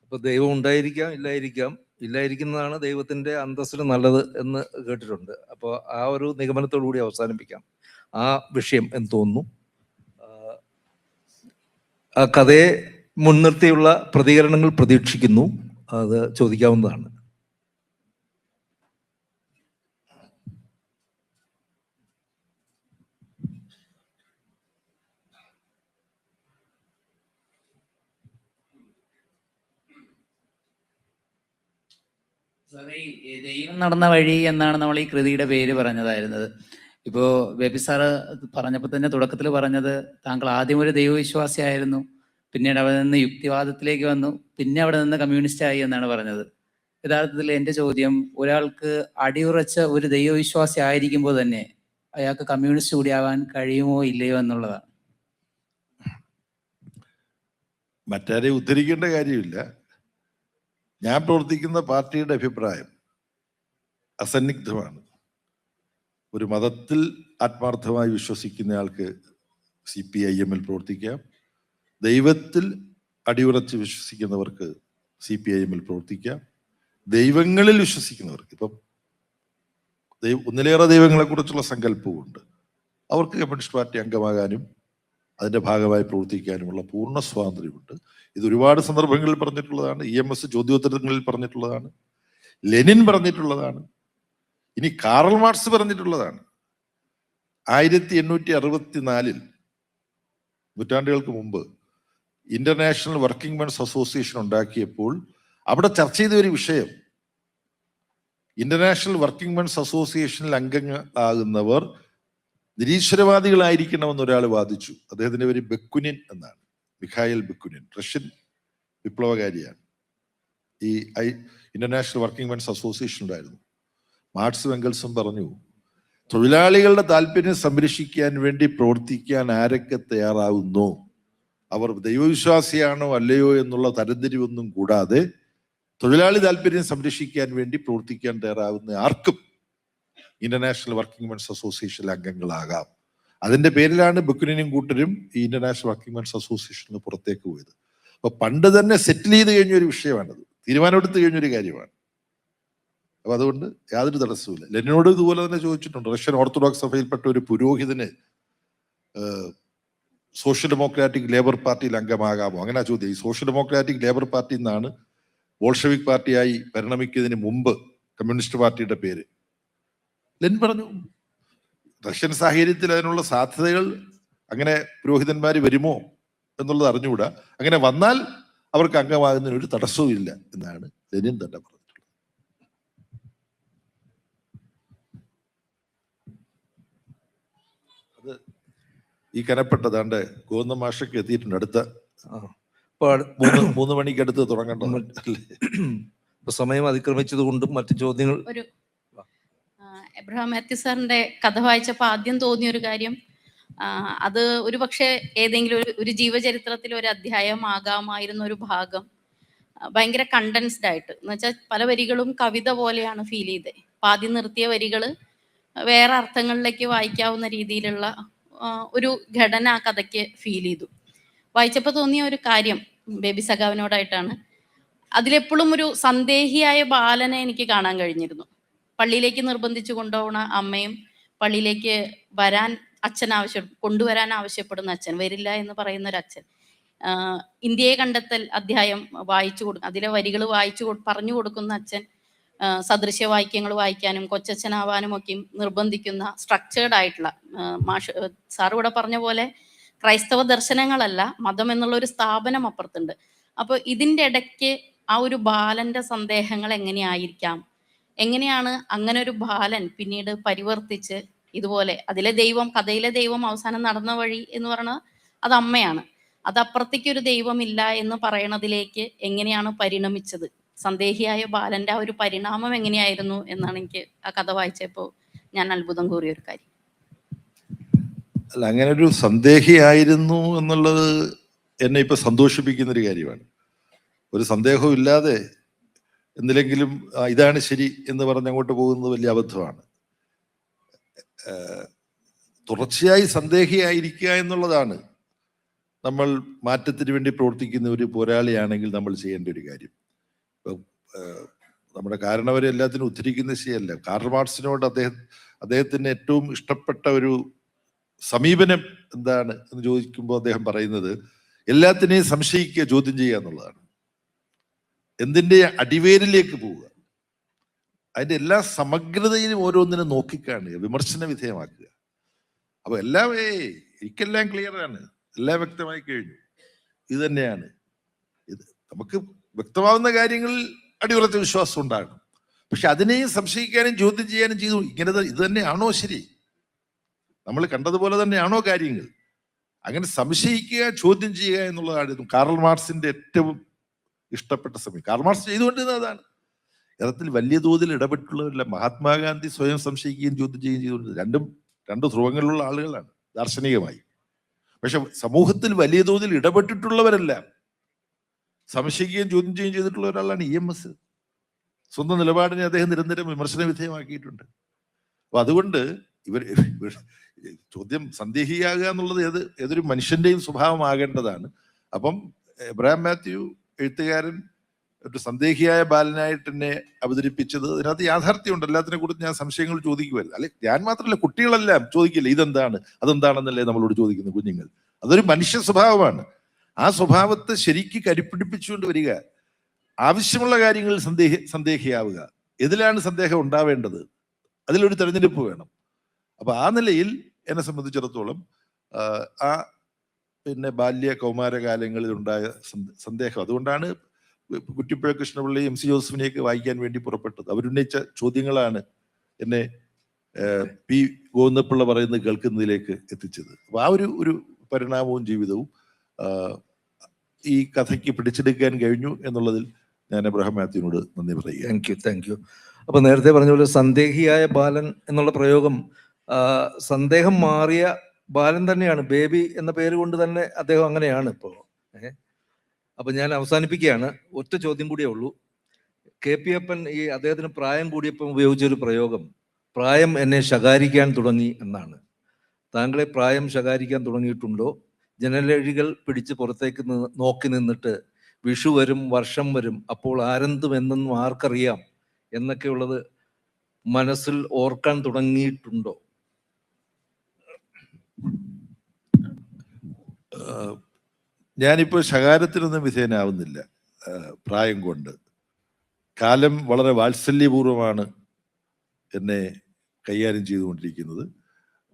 അപ്പൊ ദൈവം ഉണ്ടായിരിക്കാം, ഇല്ലായിരിക്കാം. ഇല്ലായിരിക്കുന്നതാണ് ദൈവത്തിന്റെ അന്തസ്സിന് നല്ലത് എന്ന് കേട്ടിട്ടുണ്ട്. അപ്പോൾ ആ ഒരു നിഗമനത്തോടു കൂടി അവസാനിപ്പിക്കാം ആ വിഷയം എന്ന് തോന്നുന്നു. ആ കഥയെ മുൻനിർത്തിയുള്ള പ്രതികരണങ്ങൾ പ്രതീക്ഷിക്കുന്നു. അത് ചോദിക്കാവുന്നതാണ്. ദൈവം നടന്ന വഴി എന്നാണ് നമ്മൾ ഈ കൃതിയുടെ പേര് പറഞ്ഞതായിരുന്നത്. ഇപ്പോ ബേബി സാറ് പറഞ്ഞപ്പോൾ തന്നെ തുടക്കത്തിൽ പറഞ്ഞത് താങ്കൾ ആദ്യം ഒരു ദൈവവിശ്വാസിയായിരുന്നു, പിന്നീട് അവിടെ നിന്ന് യുക്തിവാദത്തിലേക്ക് വന്നു, പിന്നെ അവിടെ നിന്ന് കമ്മ്യൂണിസ്റ്റ് ആയി എന്നാണ് പറഞ്ഞത്. യഥാർത്ഥത്തിൽ എൻ്റെ ചോദ്യം, ഒരാൾക്ക് അടിയുറച്ച ഒരു ദൈവവിശ്വാസി ആയിരിക്കുമ്പോൾ തന്നെ അയാൾക്ക് കമ്മ്യൂണിസ്റ്റ് കൂടിയാവാൻ കഴിയുമോ ഇല്ലയോ എന്നുള്ളതാണ്. മറ്റാരെയും ഉദ്ധരിക്കേണ്ട കാര്യമില്ല. ഞാൻ പ്രവർത്തിക്കുന്ന പാർട്ടിയുടെ അഭിപ്രായം അസന്നിഗ്ധമാണ്. ഒരു മതത്തിൽ ആത്മാർത്ഥമായി വിശ്വസിക്കുന്നയാൾക്ക് CPIM-ൽ പ്രവർത്തിക്കാം. ദൈവത്തിൽ അടിയുറച്ച് വിശ്വസിക്കുന്നവർക്ക് CPIM-ൽ പ്രവർത്തിക്കാം. ദൈവങ്ങളിൽ വിശ്വസിക്കുന്നവർക്ക്, ഇപ്പം ഒന്നിലേറെ ദൈവങ്ങളെ കുറിച്ചുള്ള സങ്കല്പമുണ്ട്, അവർക്ക് കമ്മ്യൂണിസ്റ്റ് പാർട്ടി അംഗമാകാനും അതിന്റെ ഭാഗമായി പ്രവർത്തിക്കാനുമുള്ള പൂർണ്ണ സ്വാതന്ത്ര്യമുണ്ട്. ഇത് ഒരുപാട് സന്ദർഭങ്ങളിൽ പറഞ്ഞിട്ടുള്ളതാണ്. EMS ചോദ്യോത്തരങ്ങളിൽ പറഞ്ഞിട്ടുള്ളതാണ്. ലെനിൻ പറഞ്ഞിട്ടുള്ളതാണ്. ഇനി കാറൽ മാർക്സ് പറഞ്ഞിട്ടുള്ളതാണ്. 1864 നൂറ്റാണ്ടുകൾക്ക് മുമ്പ് ഇന്റർനാഷണൽ വർക്കിംഗ് മെൻസ് അസോസിയേഷൻ ഉണ്ടാക്കിയപ്പോൾ അവിടെ ചർച്ച ചെയ്ത ഒരു വിഷയം, ഇന്റർനാഷണൽ വർക്കിംഗ് മെൻസ് അസോസിയേഷനിൽ അംഗങ്ങളാകുന്നവർ നിരീശ്വരവാദികളായിരിക്കണമെന്ന് ഒരാൾ വാദിച്ചു. അദ്ദേഹത്തിന്റെ പേര് ബെക്കുനിൻ എന്നാണ്, മിഖായിൽ ബെക്കുനിൻ. റഷ്യൻ വിപ്ലവകാരിയാണ്. ഈ ഇന്റർനാഷണൽ വർക്കിംഗ് മെൻസ് അസോസിയേഷൻ ഉണ്ടായിരുന്നു. മാർക്സും എംഗൽസും പറഞ്ഞു, തൊഴിലാളികളുടെ താല്പര്യം സംരക്ഷിക്കാൻ വേണ്ടി പ്രവർത്തിക്കാൻ ആരൊക്കെ തയ്യാറാവുന്നു, അവർ ദൈവവിശ്വാസിയാണോ അല്ലയോ എന്നുള്ള തരംതിരിവൊന്നും കൂടാതെ തൊഴിലാളി താല്പര്യം സംരക്ഷിക്കാൻ വേണ്ടി പ്രവർത്തിക്കാൻ തയ്യാറാവുന്ന ആർക്കും ഇന്റർനാഷണൽ വർക്കിംഗ് മെൻസ് അസോസിയേഷനിൽ അംഗങ്ങളാകാം. അതിന്റെ പേരിലാണ് ബെക്കുനിനും കൂട്ടരും ഈ ഇന്റർനാഷണൽ വർക്കിംഗ് മെൻസ് അസോസിയേഷന് പുറത്തേക്ക് പോയത്. അപ്പൊ പണ്ട് തന്നെ സെറ്റിൽ ചെയ്ത് കഴിഞ്ഞൊരു വിഷയമാണത്, തീരുമാനമെടുത്ത് കഴിഞ്ഞൊരു കാര്യമാണ്. അപ്പൊ അതുകൊണ്ട് യാതൊരു തടസ്സവുമില്ല. ലെനിനോട് ഇതുപോലെ തന്നെ ചോദിച്ചിട്ടുണ്ട്, റഷ്യൻ ഓർത്തഡോക്സ് സഭയിൽപ്പെട്ട ഒരു പുരോഹിതന് സോഷ്യൽ ഡെമോക്രാറ്റിക് ലേബർ പാർട്ടിയിൽ അംഗമാകാമോ? അങ്ങനെ ചോദ്യം. ഈ സോഷ്യൽ ഡെമോക്രാറ്റിക് ലേബർ പാർട്ടി എന്നാണ് ബോൾഷെവിക് പാർട്ടിയായി പരിണമിക്കുന്നതിന് മുമ്പ് കമ്മ്യൂണിസ്റ്റ് പാർട്ടിയുടെ പേര്. ലെനിൻ പറഞ്ഞു, റഷ്യൻ സാഹചര്യത്തിൽ അതിനുള്ള സാധ്യതകൾ, അങ്ങനെ പുരോഹിതന്മാർ വരുമോ എന്നുള്ളത് അറിഞ്ഞുകൂടാ, അങ്ങനെ വന്നാൽ അവർക്ക് അംഗമാകുന്നതിന് ഒരു തടസ്സവും ഇല്ല എന്നാണ് ലെനിൻ തന്നെ പറഞ്ഞിട്ടുള്ളത്. അത് ഈ കനപ്പെട്ടതാണ്ട് ഗോവിന്ദ മാഷയ്ക്ക് എത്തിയിട്ടുണ്ട്. അടുത്ത 3 മണിക്കടുത്ത് തുടങ്ങേണ്ടത് സമയം അതിക്രമിച്ചത് കൊണ്ടും മറ്റു ചോദ്യങ്ങൾ. എബ്രഹാം മാത്യു സാറിന്റെ കഥ വായിച്ചപ്പോൾ ആദ്യം തോന്നിയ ഒരു കാര്യം, അത് ഒരു പക്ഷേ ഏതെങ്കിലും ഒരു ജീവചരിത്രത്തിൽ ഒരു അധ്യായം ആകാമായിരുന്ന ഒരു ഭാഗം ഭയങ്കര കണ്ടൻസ്ഡ് ആയിട്ട്, എന്ന് വെച്ചാൽ പല വരികളും കവിത പോലെയാണ് ഫീൽ ചെയ്തത്. അപ്പൊ ആദ്യം നിർത്തിയ വരികൾ വേറെ അർത്ഥങ്ങളിലേക്ക് വായിക്കാവുന്ന രീതിയിലുള്ള ഒരു ഘടന ആ കഥയ്ക്ക് ഫീൽ ചെയ്തു. വായിച്ചപ്പോൾ തോന്നിയ ഒരു കാര്യം ബേബി സഖാവിനോടായിട്ടാണ്, അതിലെപ്പോഴും ഒരു സന്ദേഹിയായ ബാലനെ എനിക്ക് കാണാൻ കഴിഞ്ഞിരുന്നു. പള്ളിയിലേക്ക് നിർബന്ധിച്ചു കൊണ്ടുപോകുന്ന അമ്മയും പള്ളിയിലേക്ക് വരാൻ അച്ഛൻ കൊണ്ടുവരാൻ ആവശ്യപ്പെടുന്ന അച്ഛൻ, വരില്ല എന്ന് പറയുന്ന ഒരു അച്ഛൻ. ഇന്ത്യയെ കണ്ടെത്തൽ അധ്യായം വായിച്ചു കൊടുക്കും, അതിലെ വരികൾ പറഞ്ഞു കൊടുക്കുന്ന അച്ഛൻ സദൃശ്യ വാക്യങ്ങൾ വായിക്കാനും കൊച്ചച്ഛനാവാനും ഒക്കെ നിർബന്ധിക്കുന്ന സ്ട്രക്ചേർഡ് ആയിട്ടുള്ള സാർ ഇവിടെ പറഞ്ഞ പോലെ ക്രൈസ്തവ ദർശനങ്ങളല്ല, മതം എന്നുള്ള ഒരു സ്ഥാപനം അപ്പുറത്തുണ്ട്. അപ്പോൾ ഇതിൻ്റെ ഇടയ്ക്ക് ആ ഒരു ബാലന്റെ സന്ദേഹങ്ങൾ എങ്ങനെയായിരിക്കാം, എങ്ങനെയാണ് അങ്ങനെ ഒരു ബാലൻ പിന്നീട് പരിവർത്തിച്ച് ഇതുപോലെ കഥയിലെ ദൈവം അവസാനം നടന്ന വഴി എന്ന് പറയുന്നത് അത് അമ്മയാണ്, അതപ്പുറത്തേക്ക് ഒരു ദൈവമില്ല എന്ന് പറയണതിലേക്ക് എങ്ങനെയാണ് പരിണമിച്ചത്, സന്ദേഹിയായ ബാലന്റെ ആ ഒരു പരിണാമം എങ്ങനെയായിരുന്നു എന്നാണ് എനിക്ക് ആ കഥ വായിച്ചപ്പോൾ ഞാൻ അത്ഭുതം കൂറിയ ഒരു കാര്യം. അല്ല, അങ്ങനെ ഒരു സന്ദേഹിയായിരുന്നു എന്നുള്ളത് എന്നെ ഇപ്പൊ സന്തോഷിപ്പിക്കുന്ന ഒരു കാര്യമാണ്. ഒരു സന്ദേഹവും ഇല്ലാതെ എന്തിലെങ്കിലും ഇതാണ് ശരി എന്ന് പറഞ്ഞ് അങ്ങോട്ട് പോകുന്നത് വലിയ അബദ്ധമാണ്. തുടർച്ചയായി സന്ദേഹിയായിരിക്കുക എന്നുള്ളതാണ് നമ്മൾ മാറ്റത്തിന് വേണ്ടി പ്രവർത്തിക്കുന്ന ഒരു പോരാളിയാണെങ്കിൽ നമ്മൾ ചെയ്യേണ്ട ഒരു കാര്യം. നമ്മുടെ കാരണവരെ എല്ലാത്തിനും ഉദ്ധരിക്കുന്ന ശരിയല്ല. കാർൽ മാർക്സിനോട് അദ്ദേഹത്തിന് ഏറ്റവും ഇഷ്ടപ്പെട്ട ഒരു സമീപനം എന്താണ് എന്ന് ചോദിക്കുമ്പോൾ അദ്ദേഹം പറയുന്നത് എല്ലാത്തിനെയും സംശയിക്കുക, ചോദ്യം ചെയ്യുക എന്നുള്ളതാണ്. എന്തിൻ്റെ അടിവേരിലേക്ക് പോവുക, അതിൻ്റെ എല്ലാ സമഗ്രതയിലും ഓരോന്നിനും നോക്കിക്കാണുക, വിമർശന വിധേയമാക്കുക. അപ്പൊ എനിക്കെല്ലാം ക്ലിയറാണ്, എല്ലാം വ്യക്തമായി കഴിഞ്ഞു, ഇത് തന്നെയാണ് ഇത്. നമുക്ക് വ്യക്തമാവുന്ന കാര്യങ്ങളിൽ അടിയുറച്ച വിശ്വാസം ഉണ്ടാകണം. പക്ഷെ അതിനെയും സംശയിക്കാനും ചോദ്യം ചെയ്യാനും ചെയ്തു. ഇത് തന്നെയാണോ ശരി, നമ്മൾ കണ്ടതുപോലെ തന്നെയാണോ കാര്യങ്ങൾ, അങ്ങനെ സംശയിക്കുക, ചോദ്യം ചെയ്യുക എന്നുള്ളതാണ് കാർൽ മാർക്സിന്റെ ഏറ്റവും ഇഷ്ടപ്പെട്ട സമയം. കാർൽ മാർക്സ് ചെയ്തുകൊണ്ടിരുന്നത് അതാണ്. യഥാർത്ഥത്തിൽ വലിയ തോതിൽ ഇടപെട്ടുള്ളവരല്ല. മഹാത്മാഗാന്ധി സ്വയം സംശയിക്കുകയും ചോദ്യം ചെയ്യുകയും ചെയ്തുകൊണ്ടിരുന്നത്. രണ്ട് ധ്രുവങ്ങളിലുള്ള ആളുകളാണ് ദാർശനികമായി. പക്ഷെ സമൂഹത്തിൽ വലിയ തോതിൽ ഇടപെട്ടിട്ടുള്ളവരെല്ലാം സംശയിക്കുകയും ചോദ്യം ചെയ്യുകയും ചെയ്തിട്ടുള്ള ഒരാളാണ് EMS. സ്വന്തം നിലപാടിനെ അദ്ദേഹം നിരന്തരം വിമർശന വിധേയമാക്കിയിട്ടുണ്ട്. അപ്പൊ അതുകൊണ്ട് ചോദ്യം സന്ദേഹിയാകുക എന്നുള്ളത് ഏതൊരു മനുഷ്യന്റെയും സ്വഭാവമാകേണ്ടതാണ്. അപ്പം എബ്രഹാം മാത്യു എഴുത്തുകാരൻ ഒരു സന്ദേഹിയായ ബാലനായിട്ട് എന്നെ അവതരിപ്പിച്ചത് അതിനകത്ത് യാഥാർത്ഥ്യമുണ്ട്. എല്ലാത്തിനെ കുറിച്ച് ഞാൻ സംശയങ്ങൾ ചോദിക്കുമല്ലോ. അല്ലെ, ഞാൻ മാത്രമല്ല, കുട്ടികളെല്ലാം ചോദിക്കില്ല ഇതെന്താണ് അതെന്താണെന്നല്ലേ നമ്മളോട് ചോദിക്കുന്നു കുഞ്ഞുങ്ങൾ. അതൊരു മനുഷ്യ സ്വഭാവമാണ്. ആ സ്വഭാവത്തെ ശരിക്ക് കരിപ്പിടിപ്പിച്ചുകൊണ്ട് വരിക, ആവശ്യമുള്ള കാര്യങ്ങളിൽ സന്ദേഹിയാവുക. എതിലാണ് സന്ദേഹം ഉണ്ടാവേണ്ടത്, അതിലൊരു തെരഞ്ഞെടുപ്പ് വേണം. അപ്പൊ ആ നിലയിൽ എന്നെ സംബന്ധിച്ചിടത്തോളം പിന്നെ ബാല്യ കൗമാരകാലങ്ങളിൽ ഉണ്ടായ സന്ദേഹം, അതുകൊണ്ടാണ് കുറ്റിപ്പുഴ കൃഷ്ണപിള്ളി MC ജോസഫിനെയൊക്കെ വായിക്കാൻ വേണ്ടി പുറപ്പെട്ടത്. അവരുന്നയിച്ച ചോദ്യങ്ങളാണ് എന്നെ P ഗോവിന്ദപിള്ള പറയുന്നത് കേൾക്കുന്നതിലേക്ക് എത്തിച്ചത്. അപ്പൊ ആ ഒരു പരിണാമവും ജീവിതവും ഈ കഥയ്ക്ക് പിടിച്ചെടുക്കാൻ കഴിഞ്ഞു എന്നുള്ളതിൽ ഞാൻ എബ്രഹാം മാത്യുവിനോട് നന്ദി പറയുക. Thank you. അപ്പൊ നേരത്തെ പറഞ്ഞ പോലെ സന്ദേഹിയായ ബാലൻ എന്നുള്ള പ്രയോഗം സന്ദേഹം മാറിയ ബാലൻ തന്നെയാണ്. ബേബി എന്ന പേര് കൊണ്ട് തന്നെ അദ്ദേഹം അങ്ങനെയാണ് ഇപ്പോൾ. അപ്പൊ ഞാൻ അവസാനിപ്പിക്കുകയാണ്. ഒറ്റ ചോദ്യം കൂടിയേ ഉള്ളൂ. KP അപ്പൻ അദ്ദേഹത്തിന് പ്രായം കൂടിയപ്പോൾ ഉപയോഗിച്ചൊരു പ്രയോഗം, പ്രായം എന്നെ ശകാരിക്കാൻ തുടങ്ങി എന്നാണ്. താങ്കളെ പ്രായം ശകാരിക്കാൻ തുടങ്ങിയിട്ടുണ്ടോ? ജനലഴികൾ പിടിച്ച് പുറത്തേക്ക് നോക്കി നിന്നിട്ട് വിഷു വരും, വർഷം വരും, അപ്പോൾ ആരെന്തുമെന്നൊന്നും ആർക്കറിയാം എന്നൊക്കെയുള്ളത് മനസ്സിൽ ഓർക്കാൻ തുടങ്ങിയിട്ടുണ്ടോ? ഞാനിപ്പോൾ ശകാരത്തിനൊന്നും വിധേയനാവുന്നില്ല. പ്രായം കൊണ്ട് കാലം വളരെ വാത്സല്യപൂർവമാണ് എന്നെ കൈകാര്യം ചെയ്തുകൊണ്ടിരിക്കുന്നത്.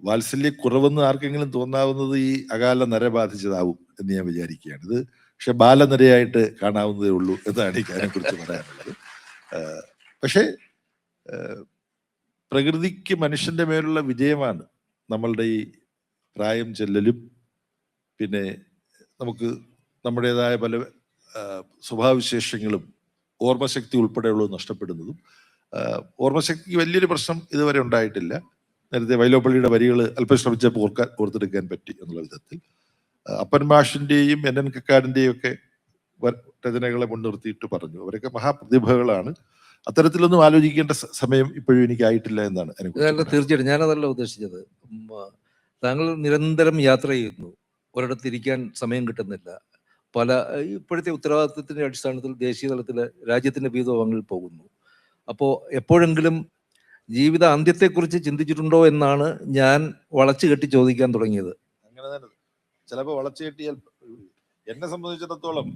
വാത്സല്യക്കുറവെന്ന് ആർക്കെങ്കിലും തോന്നാവുന്നത് ഈ അകാല നര ബാധിച്ചതാവും എന്ന് ഞാൻ വിചാരിക്കുകയാണ്. ഇത് പക്ഷെ ബാലനരയായിട്ട് കാണാവുന്നതേ ഉള്ളൂ എന്നാണ് എനിക്ക് അതിനെക്കുറിച്ച് പറയാനുള്ളത്. പക്ഷേ പ്രകൃതിക്ക് മനുഷ്യന്റെ മേലുള്ള വിജയമാണ് നമ്മളുടെ ഈ പ്രായം ചെല്ലലും പിന്നെ നമുക്ക് നമ്മുടേതായ പല സ്വഭാവവിശേഷങ്ങളും ഓർമ്മശക്തി ഉൾപ്പെടെയുള്ളത് നഷ്ടപ്പെടുന്നതും. ഓർമ്മശക്തിക്ക് വലിയൊരു പ്രശ്നം ഇതുവരെ ഉണ്ടായിട്ടില്ല. നേരത്തെ വൈലോപ്പള്ളിയുടെ വരികൾ അല്പം ശ്രമിച്ചപ്പോൾ ഓർത്തെടുക്കാൻ പറ്റി എന്നുള്ള വിധത്തിൽ അപ്പൻ മാഷിന്റെയും NN കക്കാടിന്റെയും ഒക്കെ രചനകളെ മുൻനിർത്തിയിട്ട് പറഞ്ഞു. അവരൊക്കെ മഹാപ്രതിഭകളാണ്. അത്തരത്തിലൊന്നും ആലോചിക്കേണ്ട സമയം ഇപ്പോഴും എനിക്കായിട്ടില്ല എന്നാണ്. തീർച്ചയായിട്ടും ഞാനതല്ല ഉദ്ദേശിച്ചത്. താങ്കൾ നിരന്തരം യാത്ര ചെയ്യുന്നു, ഒരിടത്തിരിക്കാൻ സമയം കിട്ടുന്നില്ല. ഇപ്പോഴത്തെ ഉത്തരവാദിത്വത്തിന്റെ അടിസ്ഥാനത്തിൽ ദേശീയ തലത്തിൽ രാജ്യത്തിന്റെ വിവിധ ഭാഗങ്ങളിൽ പോകുന്നു. അപ്പോൾ എപ്പോഴെങ്കിലും ജീവിത അന്ത്യത്തെക്കുറിച്ച് ചിന്തിച്ചിട്ടുണ്ടോ എന്നാണ് ഞാൻ വളച്ചു കെട്ടി ചോദിക്കാൻ തുടങ്ങിയത്. അങ്ങനെ തന്നെ ചിലപ്പോൾ വളച്ചു കെട്ടിയാൽ എന്നെ സംബന്ധിച്ചിടത്തോളം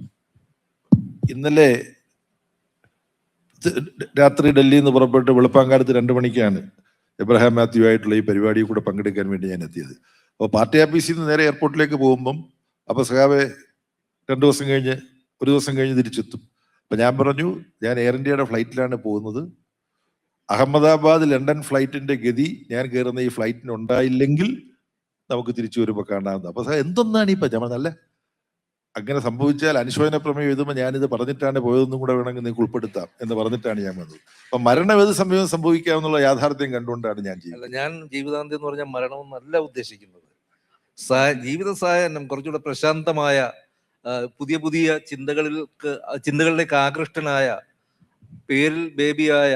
ഇന്നലെ രാത്രി ഡൽഹിയിൽ നിന്ന് പുറപ്പെട്ട് വെളുപ്പാങ്കാലത്ത് 2 മണിക്കാണ് എബ്രഹാം മാത്യു ആയിട്ടുള്ള ഈ പരിപാടിയിൽ കൂടെ പങ്കെടുക്കാൻ വേണ്ടി ഞാൻ എത്തിയത്. അപ്പോൾ പാർട്ടി ഓഫീസിൽ നിന്ന് നേരെ എയർപോർട്ടിലേക്ക് പോകുമ്പം അപ്പോൾ സഖാവെ 1 ദിവസം കഴിഞ്ഞ് തിരിച്ചെത്തും. അപ്പം ഞാൻ പറഞ്ഞു, ഞാൻ എയർ ഇന്ത്യയുടെ ഫ്ലൈറ്റിലാണ് പോകുന്നത്. അഹമ്മദാബാദ് ലണ്ടൻ ഫ്ലൈറ്റിന്റെ ഗതി ഞാൻ കയറുന്ന ഈ ഫ്ലൈറ്റിന് ഉണ്ടായില്ലെങ്കിൽ നമുക്ക് തിരിച്ചു വരുമ്പോൾ കാണാവുന്നത്. അപ്പൊ എന്തൊന്നാണ് ഇപ്പൊ ഞാൻ നല്ല അങ്ങനെ സംഭവിച്ചാൽ അനുശോചന പ്രമേയം എഴുതുമ്പോൾ ഞാനിത് പറഞ്ഞിട്ടാണ് പോയതെന്നും കൂടെ വേണമെങ്കിൽ നിങ്ങൾക്ക് ഉൾപ്പെടുത്താം എന്ന് പറഞ്ഞിട്ടാണ് ഞാൻ വന്നത്. അപ്പൊ മരണം ഏത് സമയവും സംഭവിക്കാമെന്നുള്ള യാഥാർത്ഥ്യം കണ്ടുകൊണ്ടാണ് ഞാൻ ചെയ്യുന്നത്. ഞാൻ ജീവിതാന്ത്യം എന്ന് പറഞ്ഞാൽ മരണമെന്നല്ല ഉദ്ദേശിക്കുന്നത്. ജീവിത സായാഹ്നം കുറച്ചുകൂടെ പ്രശാന്തമായ പുതിയ പുതിയ ചിന്തകളിലേക്ക് ആകൃഷ്ടനായ, പേരിൽ ബേബിയായ,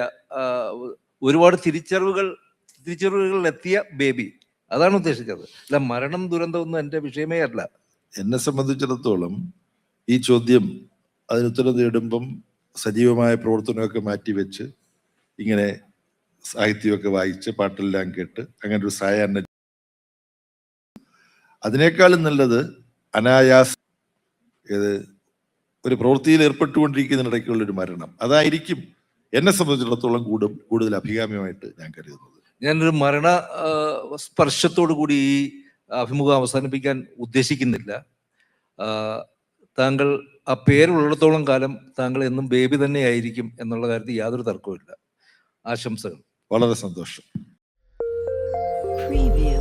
ഒരുപാട് തിരിച്ചറിവുകളിൽ എത്തിയ ബേബി, അതാണ് ഉദ്ദേശിച്ചത്. അല്ല മരണം ദുരന്തമൊന്നും എൻ്റെ വിഷയമേ അല്ല. എന്നെ സംബന്ധിച്ചിടത്തോളം ഈ ചോദ്യം അതിന് ഉത്തരം തേടുമ്പം സജീവമായ പ്രവർത്തനമൊക്കെ മാറ്റിവെച്ച് ഇങ്ങനെ സാഹിത്യമൊക്കെ വായിച്ച് പാട്ടെല്ലാം കേട്ട് അങ്ങനെ ഒരു സായാഹ്ന, അതിനേക്കാളും നല്ലത് അനായാസം ഒരു പ്രവൃത്തിയിൽ ഏർപ്പെട്ടുകൊണ്ടിരിക്കുന്നതിനിടയ്ക്കുള്ളൊരു മരണം. അതായിരിക്കും എന്നെ സംബന്ധിച്ചിടത്തോളം കൂടുതൽ അഭികാമ്യമായിട്ട് ഞാൻ കരുതുന്നത്. ഞാനൊരു മരണ സ്പർശത്തോടു കൂടി ഈ അഭിമുഖം അവസാനിപ്പിക്കാൻ ഉദ്ദേശിക്കുന്നില്ല. താങ്കൾ ആ പേരുള്ളിടത്തോളം കാലം താങ്കൾ എന്നും ബേബി തന്നെ ആയിരിക്കും എന്നുള്ള കാര്യത്തിൽ യാതൊരു തർക്കവുമില്ല. ആശംസകൾ. വളരെ സന്തോഷം. Preview.